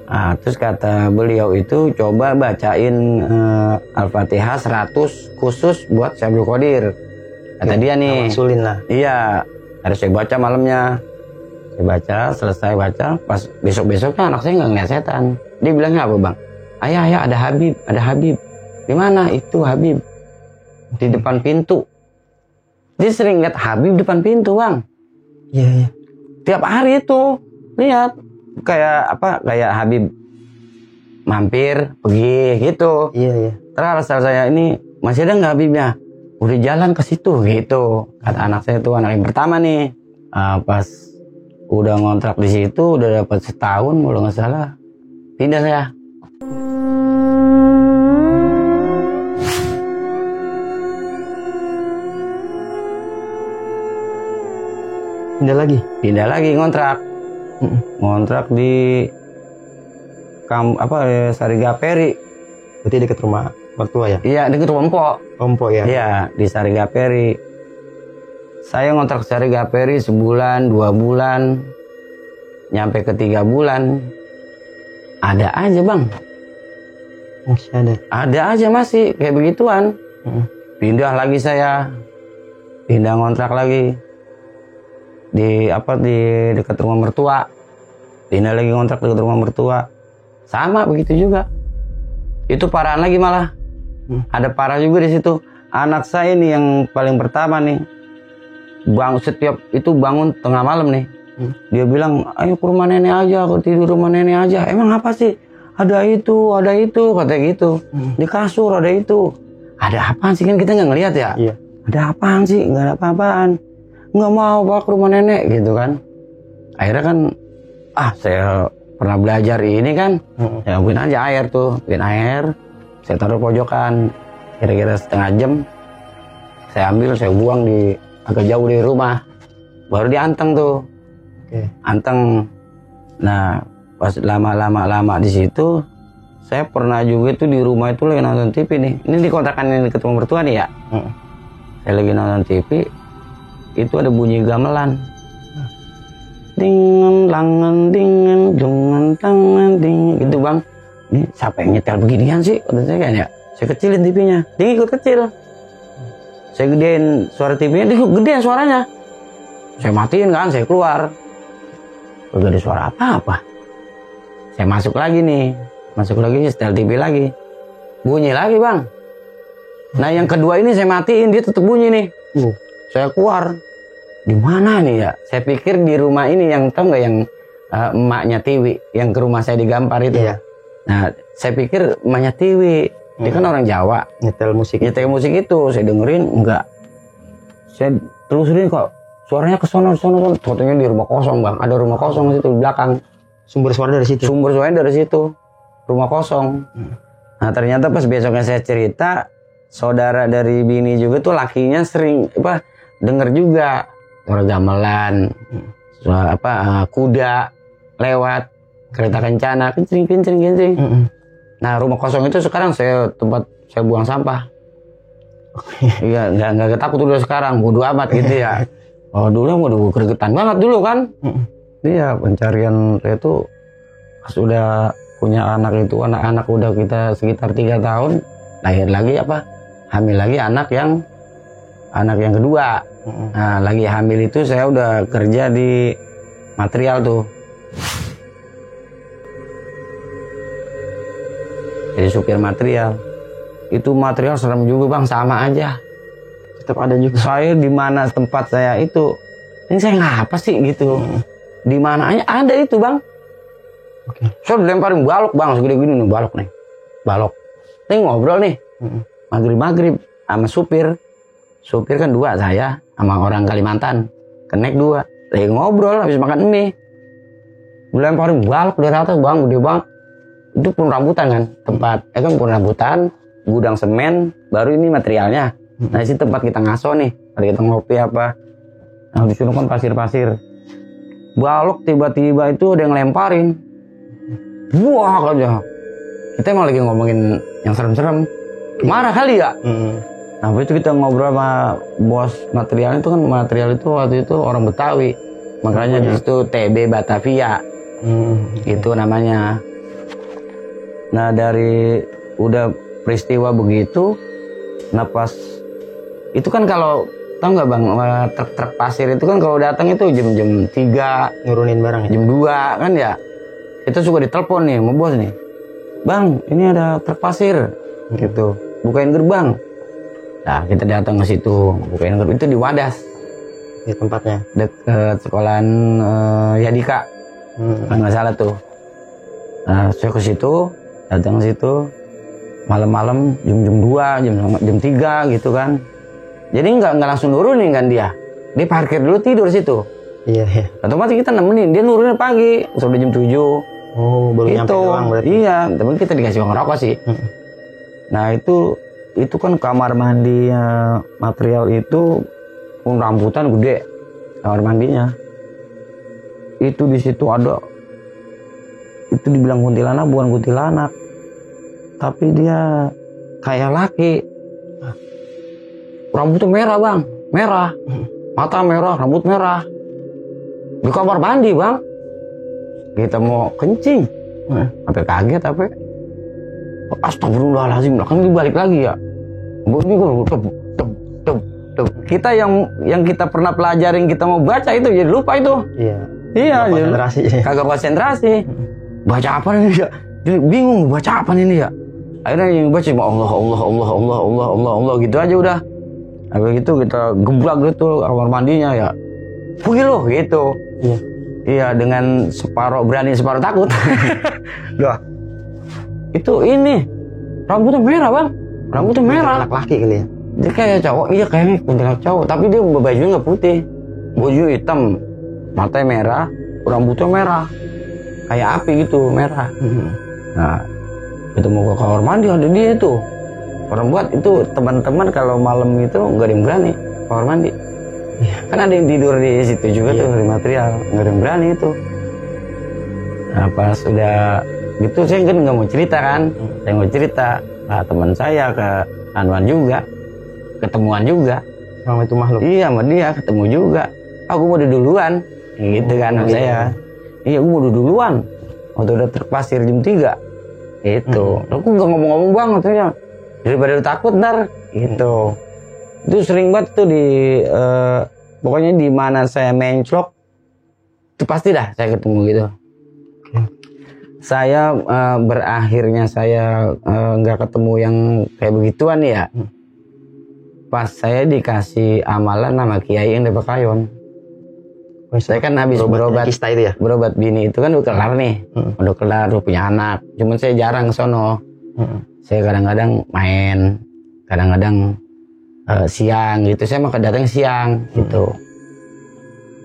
Nah, terus kata beliau itu coba bacain Al-Fatihah 100 khusus buat Syekh Abdul Qadir. Kata dia nih. Sulin lah. Iya, harus saya baca malamnya. Saya baca, selesai baca, pas besok-besoknya anak saya nggak ngeliat setan. Dia bilangnya apa bang? Ayah, ada Habib. Di mana? Itu Habib. Di depan pintu. Dia sering lihat Habib depan pintu bang. Iya. Tiap hari itu lihat. Kayak Habib mampir pergi gitu. Iya. Terus saya ini masih ada nggak Habibnya? Udah jalan ke situ gitu. Kata anak saya tuh, anak yang pertama nih. Pas udah ngontrak di situ udah dapat setahun kalau nggak salah, pindah saya. Pindah lagi ngontrak. Ngontrak di Sarigaperi Berarti dekat rumah mertua ya? Iya, dekat rumah Empok. Empok ya? Iya, di Sarigaperi. Saya ngontrak Sarigaperi sebulan, 2 bulan, nyampe ke 3 bulan, ada aja bang. Masih ada? Ada aja masih kayak begituan. Pindah lagi saya, pindah ngontrak lagi di dekat rumah mertua. Pindah lagi ngontrak dekat rumah mertua, sama begitu juga. Itu parahan lagi malah. Ada parah juga di situ. Anak saya nih yang paling pertama nih, setiap itu bangun tengah malam nih, dia bilang, ayo ke rumah nenek aja, aku tidur rumah nenek aja. Emang apa sih? Ada itu, katanya gitu. Di kasur ada itu. Ada apaan sih, kan kita nggak ngelihat ya? Iya. Ada apaan sih? Nggak ada apa-apaan. Nggak mau pak ke rumah nenek gitu kan. Akhirnya kan, saya pernah belajar ini kan, ya bikin aja air tuh, bikin air. Saya taruh pojokan, kira-kira setengah jam. Saya ambil, saya buang di agak jauh dari rumah. Baru dianteng tuh. Anteng. Nah, pas lama di situ, saya pernah juga tuh di rumah itu lagi nonton TV nih. Ini di kontrakan yang ketemu mertua nih ya. Saya lagi nonton TV, itu ada bunyi gamelan. Dingen langan dingen dengan tangan ding, gitu bang. Ini siapa yang nyetel beginian sih? Kata saya kan ya. Saya kecilin TV-nya, dia ikut kecil. Saya gedein suara TV-nya, dia gedein suaranya. Saya matiin kan, saya keluar. Gak ada suara apa-apa. Saya masuk lagi nih, setel TV lagi. Bunyi lagi bang. Nah yang kedua ini saya matiin, dia tetap bunyi nih. Saya keluar. Di mana nih ya? Saya pikir di rumah ini yang tahu nggak yang emaknya Tiwi, yang ke rumah saya di Gampar itu. Iya. Nah saya pikir emaknya Tiwi, dia kan orang Jawa. Nyetel musik itu, saya dengerin enggak. Saya telusurin kok, suaranya ke sono. Fotonya di rumah kosong bang, ada rumah kosong di situ di belakang. Sumber suaranya dari situ, rumah kosong. Nah ternyata pas besoknya saya cerita, saudara dari bini juga tuh lakinya sering denger juga suara gamelan, suara kuda lewat, kereta kencana, kencing. Nah rumah kosong itu sekarang tempat saya buang sampah. Iya, nggak ketakut dulu sekarang, bodo amat gitu ya. Oh dulu udah gregetan banget dulu kan. Iya, pencarian saya tuh sudah punya anak itu, anak-anak udah kita sekitar 3 tahun, lahir lagi hamil lagi anak yang kedua. Nah lagi hamil itu saya udah kerja di material tuh, jadi supir material. Itu material serem juga bang, sama aja tetap ada juga. Saya di mana tempat saya itu, ini saya ngapa sih gitu. Di mana aja ada itu bang. Saya dilemparin balok bang, segede gini nih balok. Ini ngobrol nih, maghrib sama supir kan 2, saya sama orang Kalimantan, kenek 2, lagi ngobrol habis makan mie. Dilemparin balok dari atas bang, gede banget. Itu pun rambutan kan, tempat, kan pun rambutan, gudang semen, baru ini materialnya. Nah isi tempat kita ngaso nih, kita ngopi apa. Nah di sini kan pasir. Balok tiba-tiba itu ada yang lemparin. Wah aja. Kita emang lagi ngomongin yang serem-serem. Marah kali ya? Nah itu kita ngobrol sama bos material itu kan, material itu waktu itu orang Betawi. Makanya di situ TB Batavia. Itu namanya. Nah dari udah peristiwa begitu, nah pas itu kan kalau tahu nggak bang, truk pasir itu kan kalau datang itu jam 3 nurunin barang ya? Jam 2 kan ya, itu suka ditelepon nih sama bos nih, bang ini ada truk pasir gitu, bukain gerbang. Nah kita datang ke situ, bukain gerbang itu di Wadas, di tempatnya deket sekolahan Yadika, nggak salah tuh. Nah saya ke situ, datang ke situ malam-malam jam 2, jam 3 gitu kan. Jadi nggak langsung nurunin kan dia parkir dulu, tidur situ. Iya. Otomatis kita nemenin dia nurunin pagi, sudah jam 7. Oh, baru nyampe doang berarti. Iya, tapi kita dikasih uang rokok sih. Nah itu kan kamar mandi material itu pun rambutan gede, kamar mandinya. Itu di situ ada, itu dibilang kuntilanak, bukan kuntilanak. tapi dia kayak laki. Rambutnya merah bang, merah, mata merah, rambut merah. Di kamar mandi bang, kita mau kencing, sampai kaget tapi astagfirullahaladzim, kan dibalik lagi ya. Kita yang kita pernah pelajarin, kita mau baca itu jadi lupa itu. Iya, konsentrasi. Kagak konsentrasi. Baca apa ini ya? Jadi bingung baca apa ini ya. Akhirnya yang baca cuma Allah gitu aja udah. Habis itu kita gebrak gitu kamar mandinya ya. Pergi loh gitu. Iya, dengan separuh berani separuh takut. Loh. Itu ini rambutnya merah bang, rambutnya merah. Anak laki kali ya. Dia kayak cowok, iya kayaknya kuntilanak cowok, tapi dia bajunya nggak putih, baju hitam, matanya merah, rambutnya merah, kayak api gitu merah. Nah, itu mau ke kamar mandi ada dia itu. Orang buat itu teman-teman kalau malam itu nggak ada yang berani kamar mandi. Kan ada yang tidur di situ juga tuh di material, nggak ada yang berani itu. Nah pas udah gitu saya kan nggak mau cerita kan, saya mau cerita. Nah, teman saya ke Anwan juga, ketemuan juga. Sama itu makhluk. Iya sama dia ketemu juga. Aku mau duluan, gitu kan sama saya. Iya aku mau duluan. Waktu udah terpasir jam 3 itu. Aku nggak ngomong-ngomong banget ya. Daripada takut ntar gitu. Itu sering banget tuh di pokoknya di mana saya menclok itu pasti dah saya ketemu gitu. Saya berakhirnya saya nggak ketemu yang kayak begituan ya. Pas saya dikasih amalan sama kiai yang di Bakayon. Saya kan habis berobat kista itu ya. Berobat bini itu kan udah kelar nih. Udah kelar, udah punya anak. Cuman saya jarang sono. Saya kadang-kadang main, kadang-kadang siang gitu. Saya mah datang siang gitu.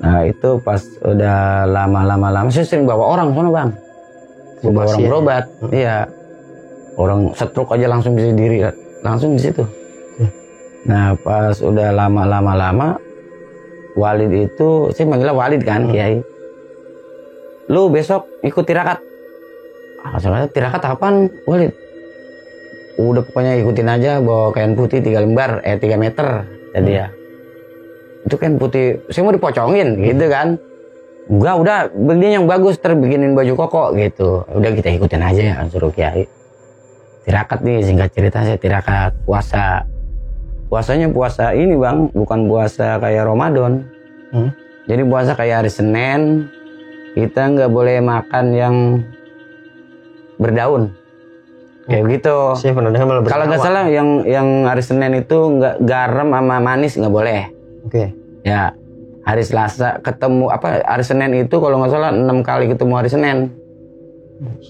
Nah itu pas udah lama saya sering bawa orang sono bang. Bawa orang berobat, iya. Orang stroke aja langsung bisa diri, langsung di situ. Nah pas udah lama Walid itu, saya manggilnya Walid kan, kiai. Lu besok ikut tirakat. Soalnya tirakat apaan, Walid? Udah pokoknya ikutin aja, bawa kain putih 3 lembar, 3 meter tadi ya. Itu kain putih, saya mau dipocongin gitu kan. Enggak, udah begini yang bagus, terbikinin baju koko gitu. Udah kita ikutin aja ya, suruh kiai. Tirakat nih, singkat cerita saya tirakat puasa. Puasanya puasa ini bang, bukan puasa kayak Ramadan. Jadi puasa kayak hari Senin, kita nggak boleh makan yang berdaun. Kayak gitu. Kalau nggak salah yang hari Senin itu nggak garam sama manis nggak boleh. Ya. Hari Selasa ketemu hari Senin itu kalau nggak salah 6 kali ketemu hari Senin.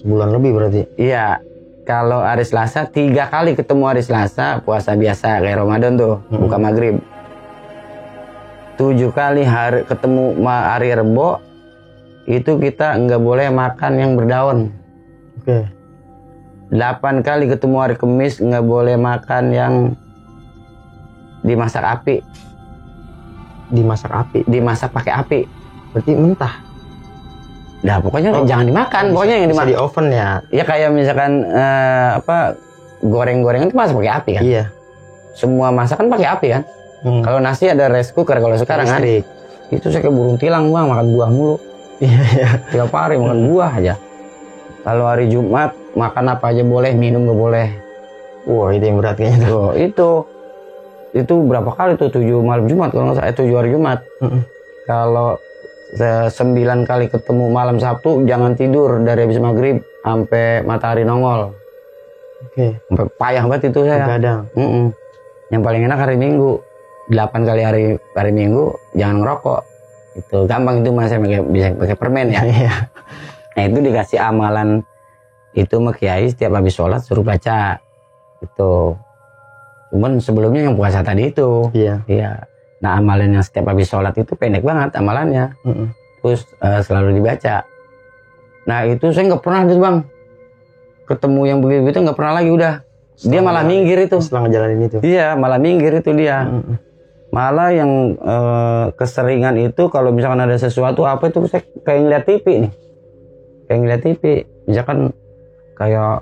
Sebulan lebih berarti. Iya. Kalau hari Selasa 3 kali ketemu hari Selasa, puasa biasa kayak Ramadan tuh, buka maghrib. 7 kali hari ketemu hari Rebo, itu kita nggak boleh makan yang berdaun. 8 kali ketemu hari Kamis nggak boleh makan yang dimasak api. Dimasak pakai api. Berarti mentah. Nah pokoknya jangan dimakan, pokoknya yang dimakan di oven ya. Ya kayak misalkan goreng-gorengan itu masak pakai api kan. Iya. Semua masakan pakai api kan. Kalau nasi ada rice cooker, kalau sekarang kan itu saya kayak burung tilang bang, makan buah mulu. Iya. Tiap hari makan buah aja. Kalau hari Jumat makan apa aja boleh, minum nggak boleh. Wah itu yang berat kayaknya. Oh, itu berapa kali tuh 7 malam Jumat kalau nggak salah 7 hari Jumat. Kalau 9 kali ketemu malam Sabtu jangan tidur dari habis maghrib sampai matahari nongol. Sampai payah banget itu saya. Kadang. Yang paling enak hari Minggu 8 kali hari Minggu jangan ngerokok. Itu gampang itu mas, saya bisa pakai permen ya. Nah itu dikasih amalan itu sama kiai setiap habis sholat suruh baca itu. Cuman sebelumnya yang puasa tadi itu. Iya. Nah amalan yang setiap habis sholat itu pendek banget amalannya. Terus selalu dibaca. Nah itu saya nggak pernah tuh bang ketemu yang begitu nggak pernah lagi udah. Dia malah minggir itu. Setelah ngejalanin itu. Iya malah minggir itu dia. Malah yang keseringan itu kalau misalkan ada sesuatu apa itu saya kayak ngeliat TV nih. Misalkan kayak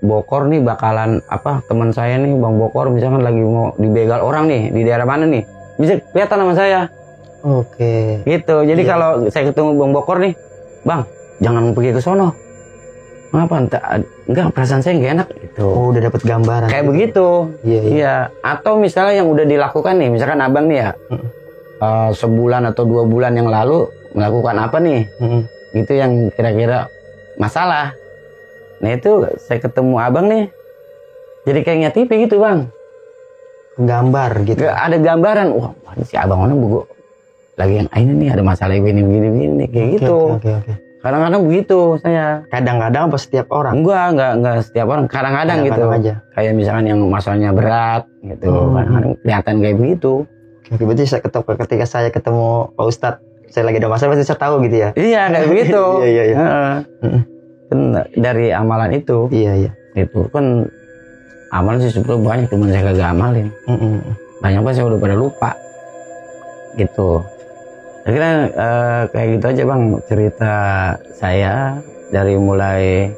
Bokor nih bakalan teman saya nih Bang Bokor misalkan lagi mau dibegal orang nih di daerah mana nih, bisa kelihatan sama saya. Oke. Gitu. Jadi kalau saya ketemu Bang Bokor nih, Bang jangan pergi ke sono. Kenapa? Enggak, perasaan saya nggak enak gitu. Oh, udah dapat gambaran. Kayak begitu. Iya. Atau misalnya yang udah dilakukan nih, misalkan abang nih ya, sebulan atau 2 bulan yang lalu melakukan apa nih, gitu yang kira-kira masalah. Nah itu saya ketemu abang nih, jadi kayaknya TV gitu bang. Gambar gitu. Gak ada gambaran. Wah si abang mana buku lagi yang ini nih ada masalah begini kayak gitu. Oke. Kadang-kadang begitu saya. Kadang-kadang apa setiap orang? Enggak setiap orang. Kadang-kadang gitu. Aja. Kayak misalkan yang masalahnya berat gitu. Kadang-kadang kelihatan kayak begitu. Oke, berarti ketika saya ketemu Pak Ustadz, saya lagi ada masalah pasti saya tahu gitu ya? Iya kayak begitu. Iya. Kan dari amalan itu. Iya. Itu kan amalan sih sebetulnya banyak, cuman saya kagak amalin. Banyak apa saya udah pada lupa. Gitu. Akhirnya kayak gitu aja bang cerita saya dari mulai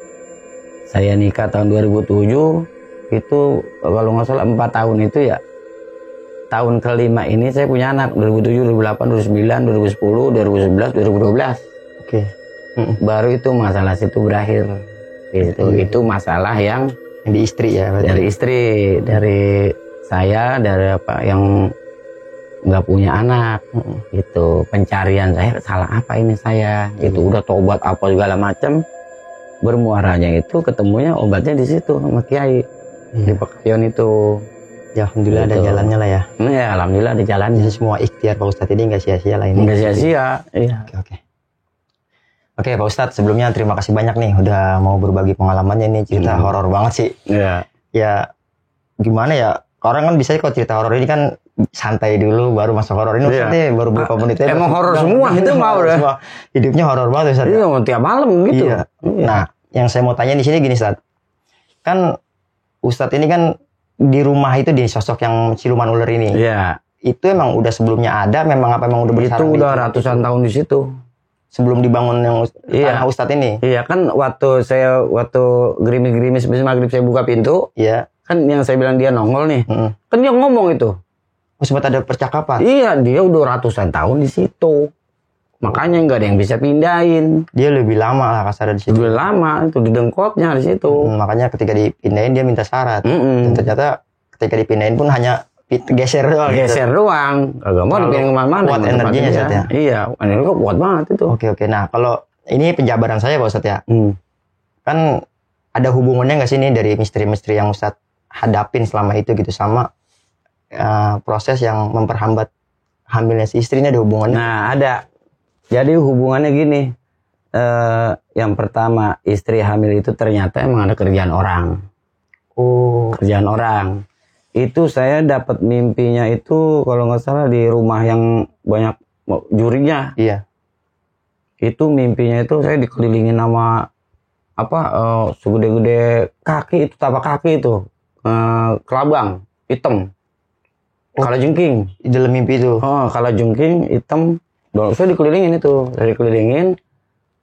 saya nikah tahun 2007 itu kalau nggak salah 4 tahun itu ya, tahun kelima ini saya punya anak 2007, 2008, 2009, 2010, 2011, 2012. Oke. Baru itu masalah situ berakhir. Itu masalah yang di istri ya. Berarti. Dari istri, dari saya, dari yang nggak punya anak gitu. Pencarian saya salah apa ini saya itu udah tobat apa segala macam, bermuaranya itu ketemunya obatnya di situ sama kiai di Pekayon itu. Ya alhamdulillah gitu. Ada jalannya lah ya. Ya alhamdulillah ada jalannya. Jadi semua ikhtiar Pak Ustadz ini nggak sia-sia lah ini. Nggak sia-sia. Iya. Oke Pak Ustadz, sebelumnya terima kasih banyak nih udah mau berbagi pengalamannya nih, cerita horor banget sih. Iya. Ya gimana ya, orang kan bisa kalau cerita horor ini kan santai dulu baru masuk horor ini. Maksudnya baru beberapa menit aja. Emang horor semua itu mau udah. Hidupnya horor banget Ustadz. Iya, tiap malam gitu. Iya. Nah, yang saya mau tanya di sini gini Ustadz. Kan Ustadz ini kan di rumah itu di sosok yang siluman ular ini. Iya. Itu emang udah sebelumnya ada, memang udah bersarang? Itu udah ratusan tahun di situ. Sebelum dibangun yang tanah Ustadz ini. Iya kan waktu gerimis-gerimis habis maghrib saya buka pintu. Iya. Kan yang saya bilang dia nongol nih. Kan dia ngomong itu. Oh, sempat ada percakapan. Iya, dia udah ratusan tahun di situ. Makanya nggak ada yang bisa pindahin. Dia lebih lama lah kasar di situ. Lebih lama itu di dengkotnya di situ. Makanya ketika dipindahin dia minta syarat. Dan ternyata ketika dipindahin pun hanya geser doang. Geser doang. Kagak mau dipindahin kemana-mana. Kuat energinya Ustadz ya. Iya, energinya kuat banget itu. Oke. Nah kalau ini penjabaran saya Pak Ustadz ya. Kan ada hubungannya nggak sih nih dari misteri-misteri yang Ustadz hadapin selama itu gitu sama proses yang memperhambat hamilnya si istrinya, ada hubungannya? Nah ada. Jadi hubungannya gini. Yang pertama istri hamil itu ternyata emang ada kerjaan orang. Oh. Kerjaan orang. Itu saya dapat mimpinya itu kalau nggak salah di rumah yang banyak jurinya. Iya. Itu mimpinya itu saya dikelilingin sama segede-gede kaki itu, tapak kaki itu. Kelabang hitam. Kalajengking di dalam mimpi itu. Kalajengking hitam. Saya dikelilingin itu. Saya dikelilingin.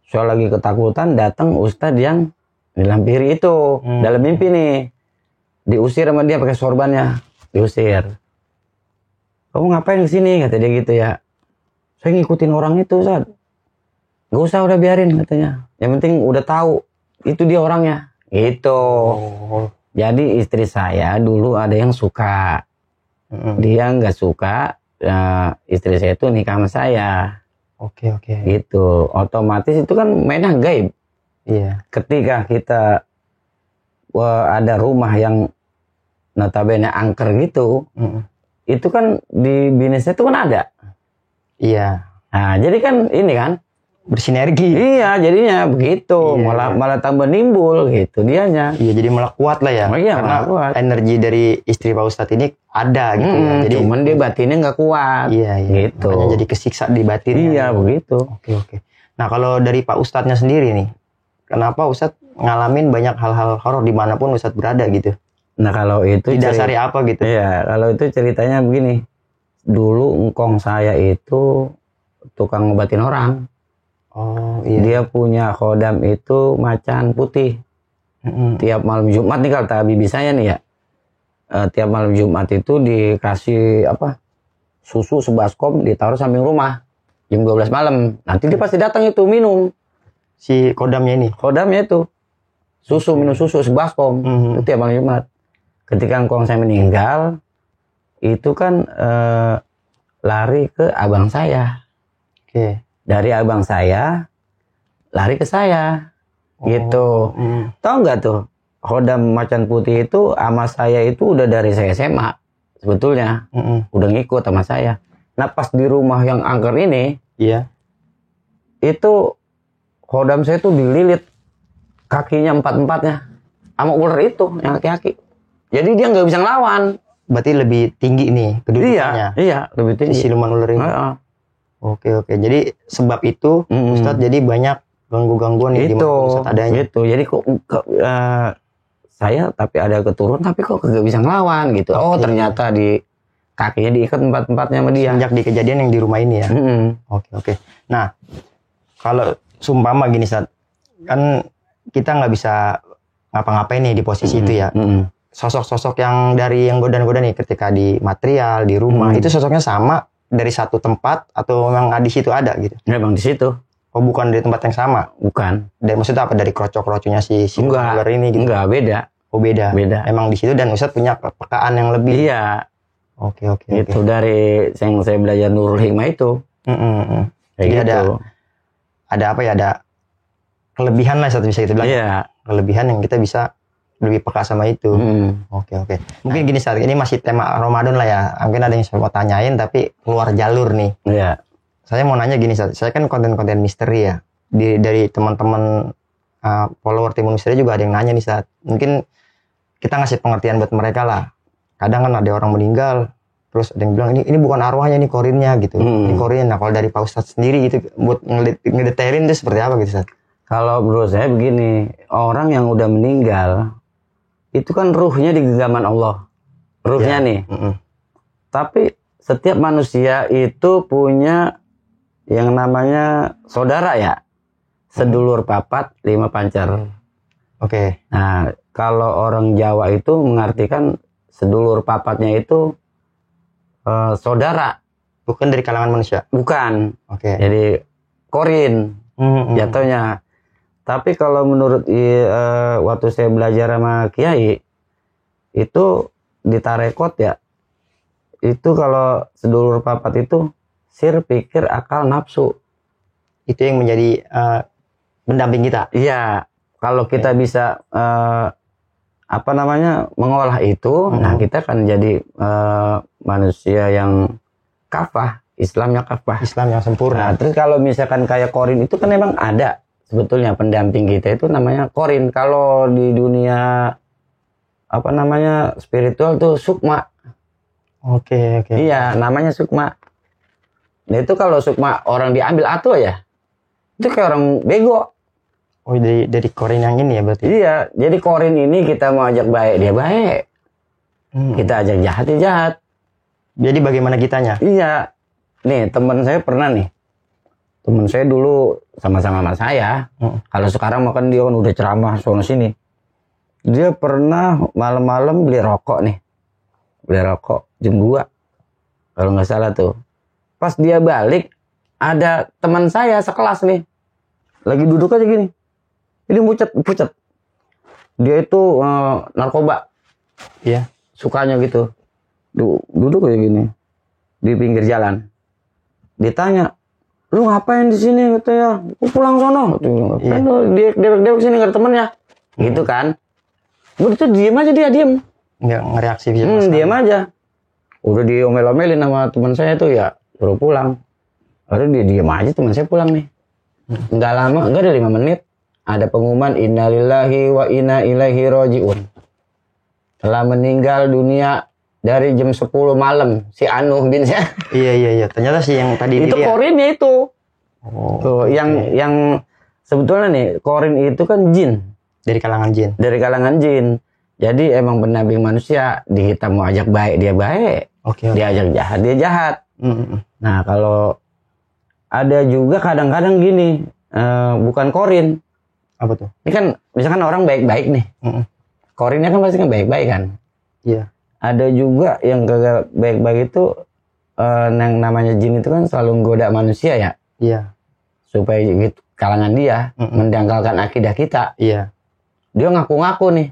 Saya lagi ketakutan, datang ustadz yang dilampiri itu. Dalam mimpi nih. Diusir sama dia pakai sorbannya. Diusir. Kamu ngapain kesini? Kata dia gitu ya. Saya ngikutin orang itu Ustadz. Gak usah, udah biarin katanya. Yang penting udah tahu. Itu dia orangnya. Gitu. Jadi istri saya dulu ada yang suka. Dia nggak suka istri saya itu nikah sama saya. Oke. Gitu. Otomatis itu kan mainnya gaib. Iya. Ketika kita ada rumah yang notabene angker gitu, itu kan di bisnisnya itu kan ada. Iya. Nah jadi kan ini kan bersinergi. Iya jadinya begitu. Iya. Malah tambah nimbul gitu dianya. Iya jadi malah kuat lah ya. Iya, karena kuat. Energi dari istri Pak Ustadz ini ada gitu ya. Jadi cuman dia batinnya nggak kuat. Iya. Gitu. Makanya jadi kesiksa di batinnya. Iya begitu. Oke. Nah kalau dari Pak Ustadznya sendiri nih, kenapa Ustadz ngalamin banyak hal-hal horor dimanapun Ustadz berada gitu? Nah kalau itu didasari apa gitu? Iya kalau itu ceritanya begini. Dulu engkong saya itu tukang ngobatin orang. Oh iya. Dia punya khodam itu macan putih. Tiap malam Jumat nih kalau bibi saya nih ya, tiap malam Jumat itu dikasih susu sebaskom ditaruh samping rumah jam 12 malam. Nanti dia pasti datang itu minum. Si kodamnya ini? Kodamnya itu. Minum susu sebaskom. Itu tiap malam Jumat. Ketika engkong saya meninggal, itu kan lari ke abang saya. Oke. Dari abang saya, lari ke saya. Gitu. Tahu nggak tuh? Khodam Macan Putih itu sama saya itu udah dari saya SMA. Sebetulnya. Udah ngikut sama saya. Nah pas di rumah yang angker ini. Iya. Itu khodam saya tuh dililit. Kakinya 4-4-nya. Sama ular itu yang kaki-kaki. Jadi dia nggak bisa ngelawan. Berarti lebih tinggi nih kedudukannya. Iya, lebih tinggi. Si siluman ular ini. Oke. Jadi sebab itu Ustadz jadi banyak gangguan yang itu Ustadz adanya. Itu. Jadi kok saya tapi ada keturunan tapi kok nggak bisa ngelawan gitu. Oh ternyata di kakinya diikat 4-4-nya sama dia. Sejak di kejadian yang di rumah ini ya. Oke. Nah kalau sumpama gini Ustadz, kan kita nggak bisa ngapa-ngapain nih di posisi itu ya. Sosok-sosok yang dari yang goda-goda nih ketika di material di rumah itu sosoknya sama dari satu tempat atau memang di situ ada gitu? Memang di situ. Oh bukan dari tempat yang sama? Bukan. Dan maksudnya apa dari krocok-kroconya si ular ini gitu? Enggak, beda. Oh beda. Emang di situ dan Ustadz punya kepekaan yang lebih. Iya. Oke. Itu dari yang saya belajar Nurul Hikmah itu. Jadi gitu. ada apa ya? Ada kelebihan lah satu bisa kita bilang. Iya. Kelebihan yang kita bisa lebih peka sama itu. Oke. Mungkin gini saat ini masih tema Ramadan lah ya. Mungkin ada yang saya mau tanyain tapi keluar jalur nih. Iya. Saya mau nanya gini, saya kan konten-konten misteri ya. Dari teman-teman follower Timur Misteri juga ada yang nanya nih saat. Mungkin kita ngasih pengertian buat mereka lah. Kadang kan ada orang meninggal, terus ada yang bilang ini bukan arwahnya, ini korinnya gitu. Ini korin. Nah kalau dari Pak Ustadz sendiri gitu, buat ngedetailin itu seperti apa gitu Ustadz? Kalau menurut saya begini, orang yang udah meninggal, itu kan ruhnya di genggaman Allah. Ruhnya nih. Tapi setiap manusia itu punya yang namanya saudara ya. Sedulur papat, 5 pancar. Oke. Nah, kalau orang Jawa itu mengartikan sedulur papatnya itu saudara. Bukan dari kalangan manusia? Bukan. Oke. Jadi korin jatuhnya. Tapi kalau menurut waktu saya belajar sama Kiai, itu di tarekot ya, itu kalau sedulur papat itu sir, pikir, akal, nafsu. Itu yang menjadi pendamping kita? Iya. Kalau kita bisa mengolah itu, nah kita kan jadi manusia yang kafah, Islamnya kafah. Islam yang sempurna. Nah, terus kalau misalkan kayak korin itu kan memang ada sebetulnya pendamping kita itu namanya korin. Kalau di dunia spiritual tuh sukma. Oke. Iya, namanya sukma. Nah itu kalau sukma orang diambil atau ya, itu kayak orang bego. Oh dari korin yang ini ya berarti? Iya, jadi korin ini kita mau ajak baik, dia baik. Kita ajak jahat, dia jahat. Jadi bagaimana kitanya? Iya. Nih teman saya pernah nih. Teman saya dulu sama-sama sama saya. Kalau sekarang makan dia kan udah ceramah sono sini. Dia pernah malam-malam beli rokok nih. Beli rokok jam 2. Kalau nggak salah tuh. Pas dia balik, ada teman saya sekelas nih. Lagi duduk aja gini. Ini pucat. Dia itu narkoba. Iya. Sukanya gitu. Duduk kayak gini. Di pinggir jalan. Ditanya, lu ngapain di sini katanya? Lu pulang sono. Iya. Dia sini nggak ada temennya. Gitu kan. Begitu diem aja dia diem. Nggak ngereaksi. Diem aja. Udah diomel-omelin sama teman saya tuh ya. Suruh pulang. Lalu dia diam aja, teman saya pulang nih. Enggak lama, enggak ada 5 menit. Ada pengumuman innalillahi wa inna ilaihi rajiun. Telah meninggal dunia dari jam 10 malam si Anuh bin saya. Iya. Ternyata sih yang tadi itu dilihat. korinnya itu. Tuh, okay. yang sebetulnya nih korin itu kan jin. Dari kalangan jin. Dari kalangan jin. Jadi emang pendamping manusia. Kita mau ajak baik dia baik. Okay. Dia ajak jahat dia jahat. Nah kalau ada juga kadang-kadang gini, bukan korin, Apa tuh? Ini kan misalkan orang baik-baik nih. Korinnya kan pasti kan baik-baik kan. Iya. Ada juga yang kagak baik-baik itu yang namanya jin itu kan selalu menggoda manusia ya. Iya. Supaya gitu, kalangan dia mendangkalkan akidah kita. Iya. Dia ngaku-ngaku nih.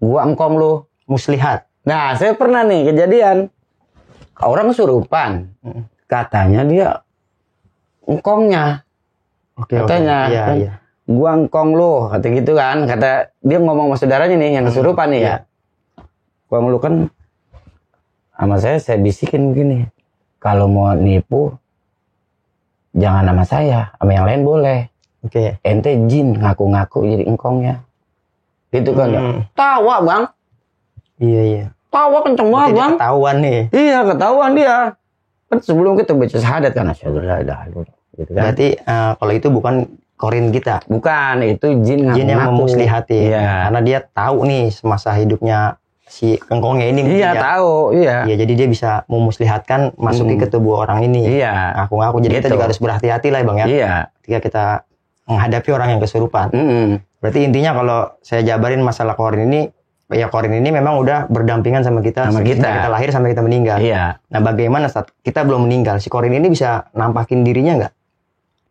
Gua engkong lu. Muslihat. Nah, saya pernah nih kejadian. Orang kesurupan. Katanya dia engkongnya. Oke. Katanya. Iya, Kan, iya. gua engkong lu. Kata gitu kan. Kata dia ngomong sama saudaranya nih yang kesurupan nih ya. Gua lu kan sama saya bisikin begini. Kalau mau nipu jangan sama saya, sama yang lain boleh. Oke. Ente jin ngaku-ngaku jadi engkongnya. Gitu kan ya. Tawa, Bang. Iya, iya. Tawa kenceng banget, Jadi Bang. ketahuan nih. Iya, ketahuan dia. Kan sebelum kita baca syahadat kan asyhadu alla ilaha illallah. Gitu kan. Berarti kalau itu bukan korin kita. Bukan, itu jin ngaku-ngaku. Jin yang memuslihati. Iya. Karena dia tahu nih semasa hidupnya si engkongnya ini. Iya, tahu. Iya. Iya, jadi dia bisa memuslihatkan masuki ke tubuh orang ini. Iya. Ngaku-ngaku. Jadi kita Gitu. juga harus berhati-hati lah, Bang ya. Iya. Ketika kita menghadapi orang yang kesurupan. Berarti intinya kalau saya jabarin masalah korin ini, ya korin ini memang udah berdampingan sama kita. Sama sejak kita. kita lahir sampai kita meninggal. Iya. Nah, bagaimana saat kita belum meninggal? Si korin ini bisa nampakin dirinya nggak?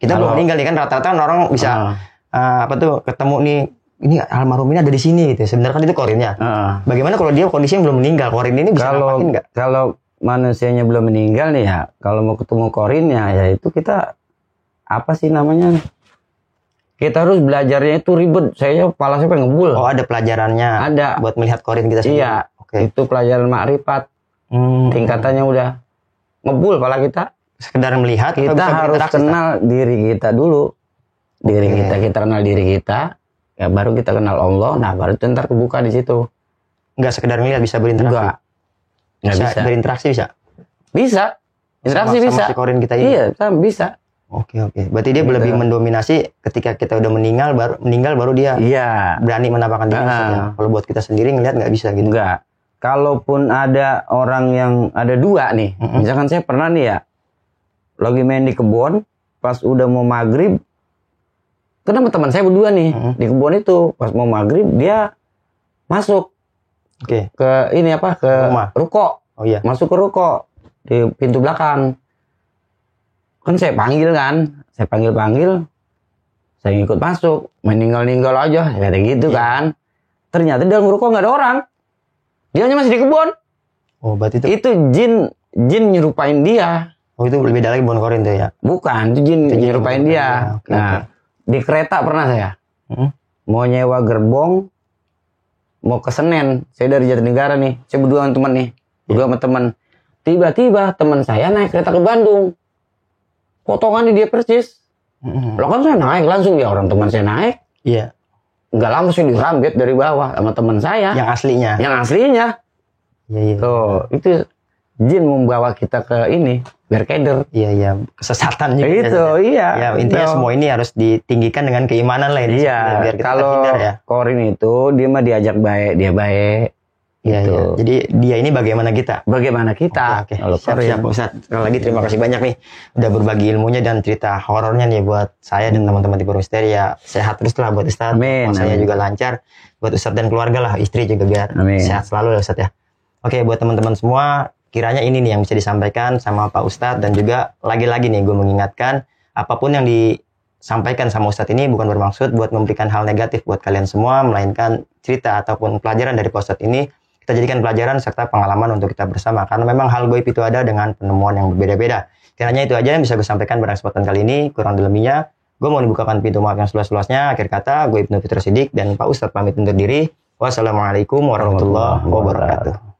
Kita belum meninggal nih kan, rata-rata orang bisa apa tuh ketemu nih, ini almarhum ini ada di sini gitu. Sebenarnya kan itu korinnya. Bagaimana kalau dia kondisinya belum meninggal? Korin ini bisa nampakin nggak? Kalau manusianya belum meninggal nih ya, kalau mau ketemu korinnya ya itu kita apa sih namanya? Kita harus belajarnya itu ribet. Saya kepala saya pengen ngebul. Oh, ada pelajarannya. Ada. Buat melihat korin kita sendiri. Iya. Oke. Itu pelajaran makrifat. Tingkatannya udah ngebul kepala kita. Sekedar melihat. Kita harus kenal diri kita dulu. Diri kita kenal diri kita. Ya baru kita kenal Allah. Nah baru ntar kebuka di situ. Nggak sekedar melihat, bisa berinteraksi. Nggak bisa. Berinteraksi bisa. Bisa. Interaksi sama bisa. Si korin kita ini. Iya, bisa. Oke. Berarti dia lebih mendominasi ketika kita udah meninggal baru dia berani menampakkan diri. Kalau buat kita sendiri ngelihat nggak bisa gitu. Enggak. Kalaupun ada orang yang ada dua nih, misalkan saya pernah nih ya, lagi main di kebun, pas udah mau maghrib, kenapa teman saya berdua nih di kebun itu, pas mau maghrib dia masuk ke ini apa ke rumah. Ruko. Oh iya. Masuk ke ruko di pintu belakang. Kan saya panggil, saya ikut masuk, meninggal aja, kayak gitu kan. Ternyata dalam ruko nggak ada orang, dia hanya masih di kebun. Oh, berarti itu jin nyerupain dia. Oh, itu beda lagi bukan korin tuh ya? Bukan, itu jin nyerupain dia. Nah, di kereta pernah saya, mau nyewa gerbong, mau ke Senen, saya dari Jatinegara nih, saya berdua sama teman nih, berdua sama teman. Tiba-tiba teman saya naik kereta ke Bandung. Potongannya dia persis. Lo kan saya naik langsung ya, orang teman saya naik. Iya. Nggak lama sih dirambit dari bawah sama teman saya. Yang aslinya. Iya. Tuh, itu jin membawa kita ke ini, berkeder. Iya. Kesesatan juga. Itu, iya. Ya, intinya semua ini harus ditinggikan dengan keimanan lah ini. Iya. Biar kita kalau terhindar ya. korin itu dia mah diajak baik, dia baik. Iya, gitu. iya. Jadi dia ini bagaimana kita? Oke. Kalau siap Ustaz. Sekali lagi terima kasih banyak nih udah berbagi ilmunya dan cerita horornya nih buat saya dan teman-teman Timur Misteri ya. Sehat terus lah buat Ustaz. Puasanya juga lancar buat Ustaz dan keluarga lah, istri juga biar sehat selalu lah Ustaz ya. Oke, buat teman-teman semua, kiranya ini nih yang bisa disampaikan sama Pak Ustaz, dan juga lagi-lagi nih gue mengingatkan apapun yang disampaikan sama Ustaz ini bukan bermaksud buat memberikan hal negatif buat kalian semua, melainkan cerita ataupun pelajaran dari Pak Ustaz ini kita jadikan pelajaran serta pengalaman untuk kita bersama, karena memang hal goib itu ada dengan penemuan yang berbeda-beda. Kiranya itu aja yang bisa gue sampaikan pada kesempatan kali ini. Kurang lebihnya gue mau dibukakan pintu maaf yang seluas-luasnya. Akhir kata, gue Ibnu Fitri Siddiq dan Pak Ustadz pamit undur diri. Wassalamualaikum warahmatullahi wabarakatuh.